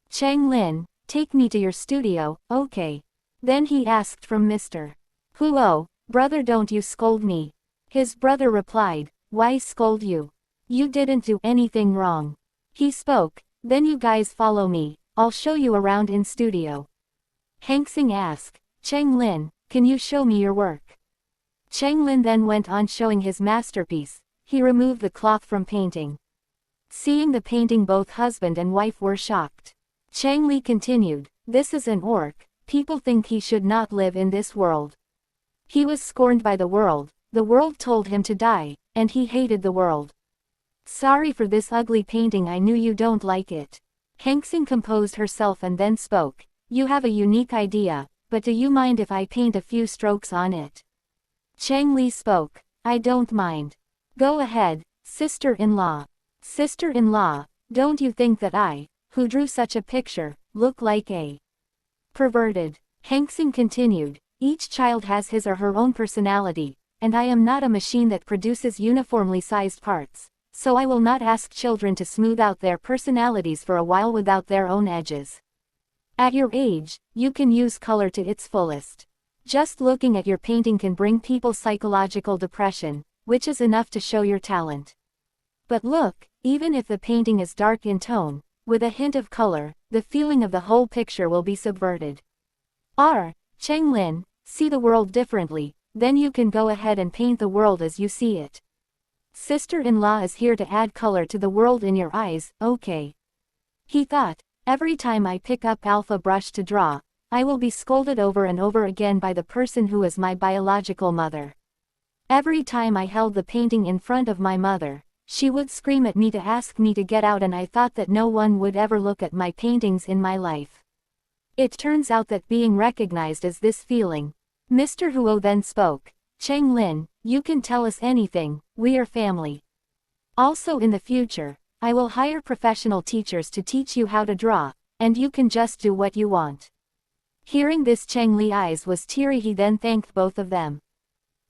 Cheng Lin, take me to your studio, okay. Then he asked from Mr. Huo, brother, don't you scold me. His brother replied, why scold you? You didn't do anything wrong. He spoke, then you guys follow me, I'll show you around in studio. Hangsing asked, Cheng Lin, can you show me your work? Cheng Lin then went on showing his masterpiece. He removed the cloth from painting. Seeing the painting, both husband and wife were shocked. Cheng Li continued, "This is an orc. People think he should not live in this world. He was scorned by the world told him to die, and he hated the world. Sorry for this ugly painting, I knew you don't like it." Hengxing composed herself and then spoke, "You have a unique idea, but do you mind if I paint a few strokes on it?" Cheng Li spoke, "I don't mind. Go ahead, sister-in-law." "Sister-in-law, don't you think that I, who drew such a picture, look like a perverted?" Hengxing continued, "Each child has his or her own personality, and I am not a machine that produces uniformly sized parts, so I will not ask children to smooth out their personalities for a while without their own edges. At your age, you can use color to its fullest. Just looking at your painting can bring people psychological depression, which is enough to show your talent. But look, even if the painting is dark in tone, with a hint of color, the feeling of the whole picture will be subverted. Cheng Lin, see the world differently, then you can go ahead and paint the world as you see it. Sister-in-law is here to add color to the world in your eyes, okay?" He thought, "Every time I pick up alpha brush to draw, I will be scolded over and over again by the person who is my biological mother. Every time I held the painting in front of my mother, she would scream at me to ask me to get out, and I thought that no one would ever look at my paintings in my life. It turns out that being recognized is this feeling." Mr. Huo then spoke, "Cheng Lin, you can tell us anything, we are family. Also in the future, I will hire professional teachers to teach you how to draw, and you can just do what you want." Hearing this, Cheng Li's eyes was teary. He then thanked both of them.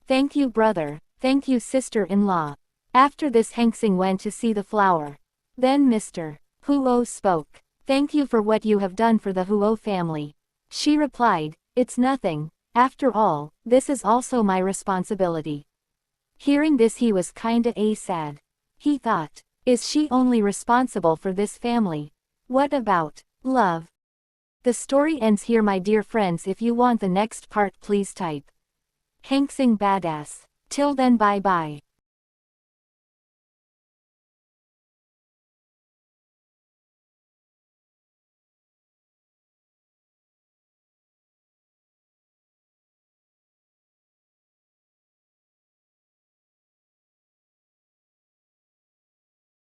"Thank you, brother. Thank you, sister-in-law." After this, Hengxing went to see the flower. Then Mr. Huo spoke, "Thank you for what you have done for the Huo family." She replied, "It's nothing. After all, this is also my responsibility." Hearing this, he was kinda sad. He thought, is she only responsible for this family? What about love? The story ends here, my dear friends. If you want the next part, please type Hengxing Badass. Till then, bye bye.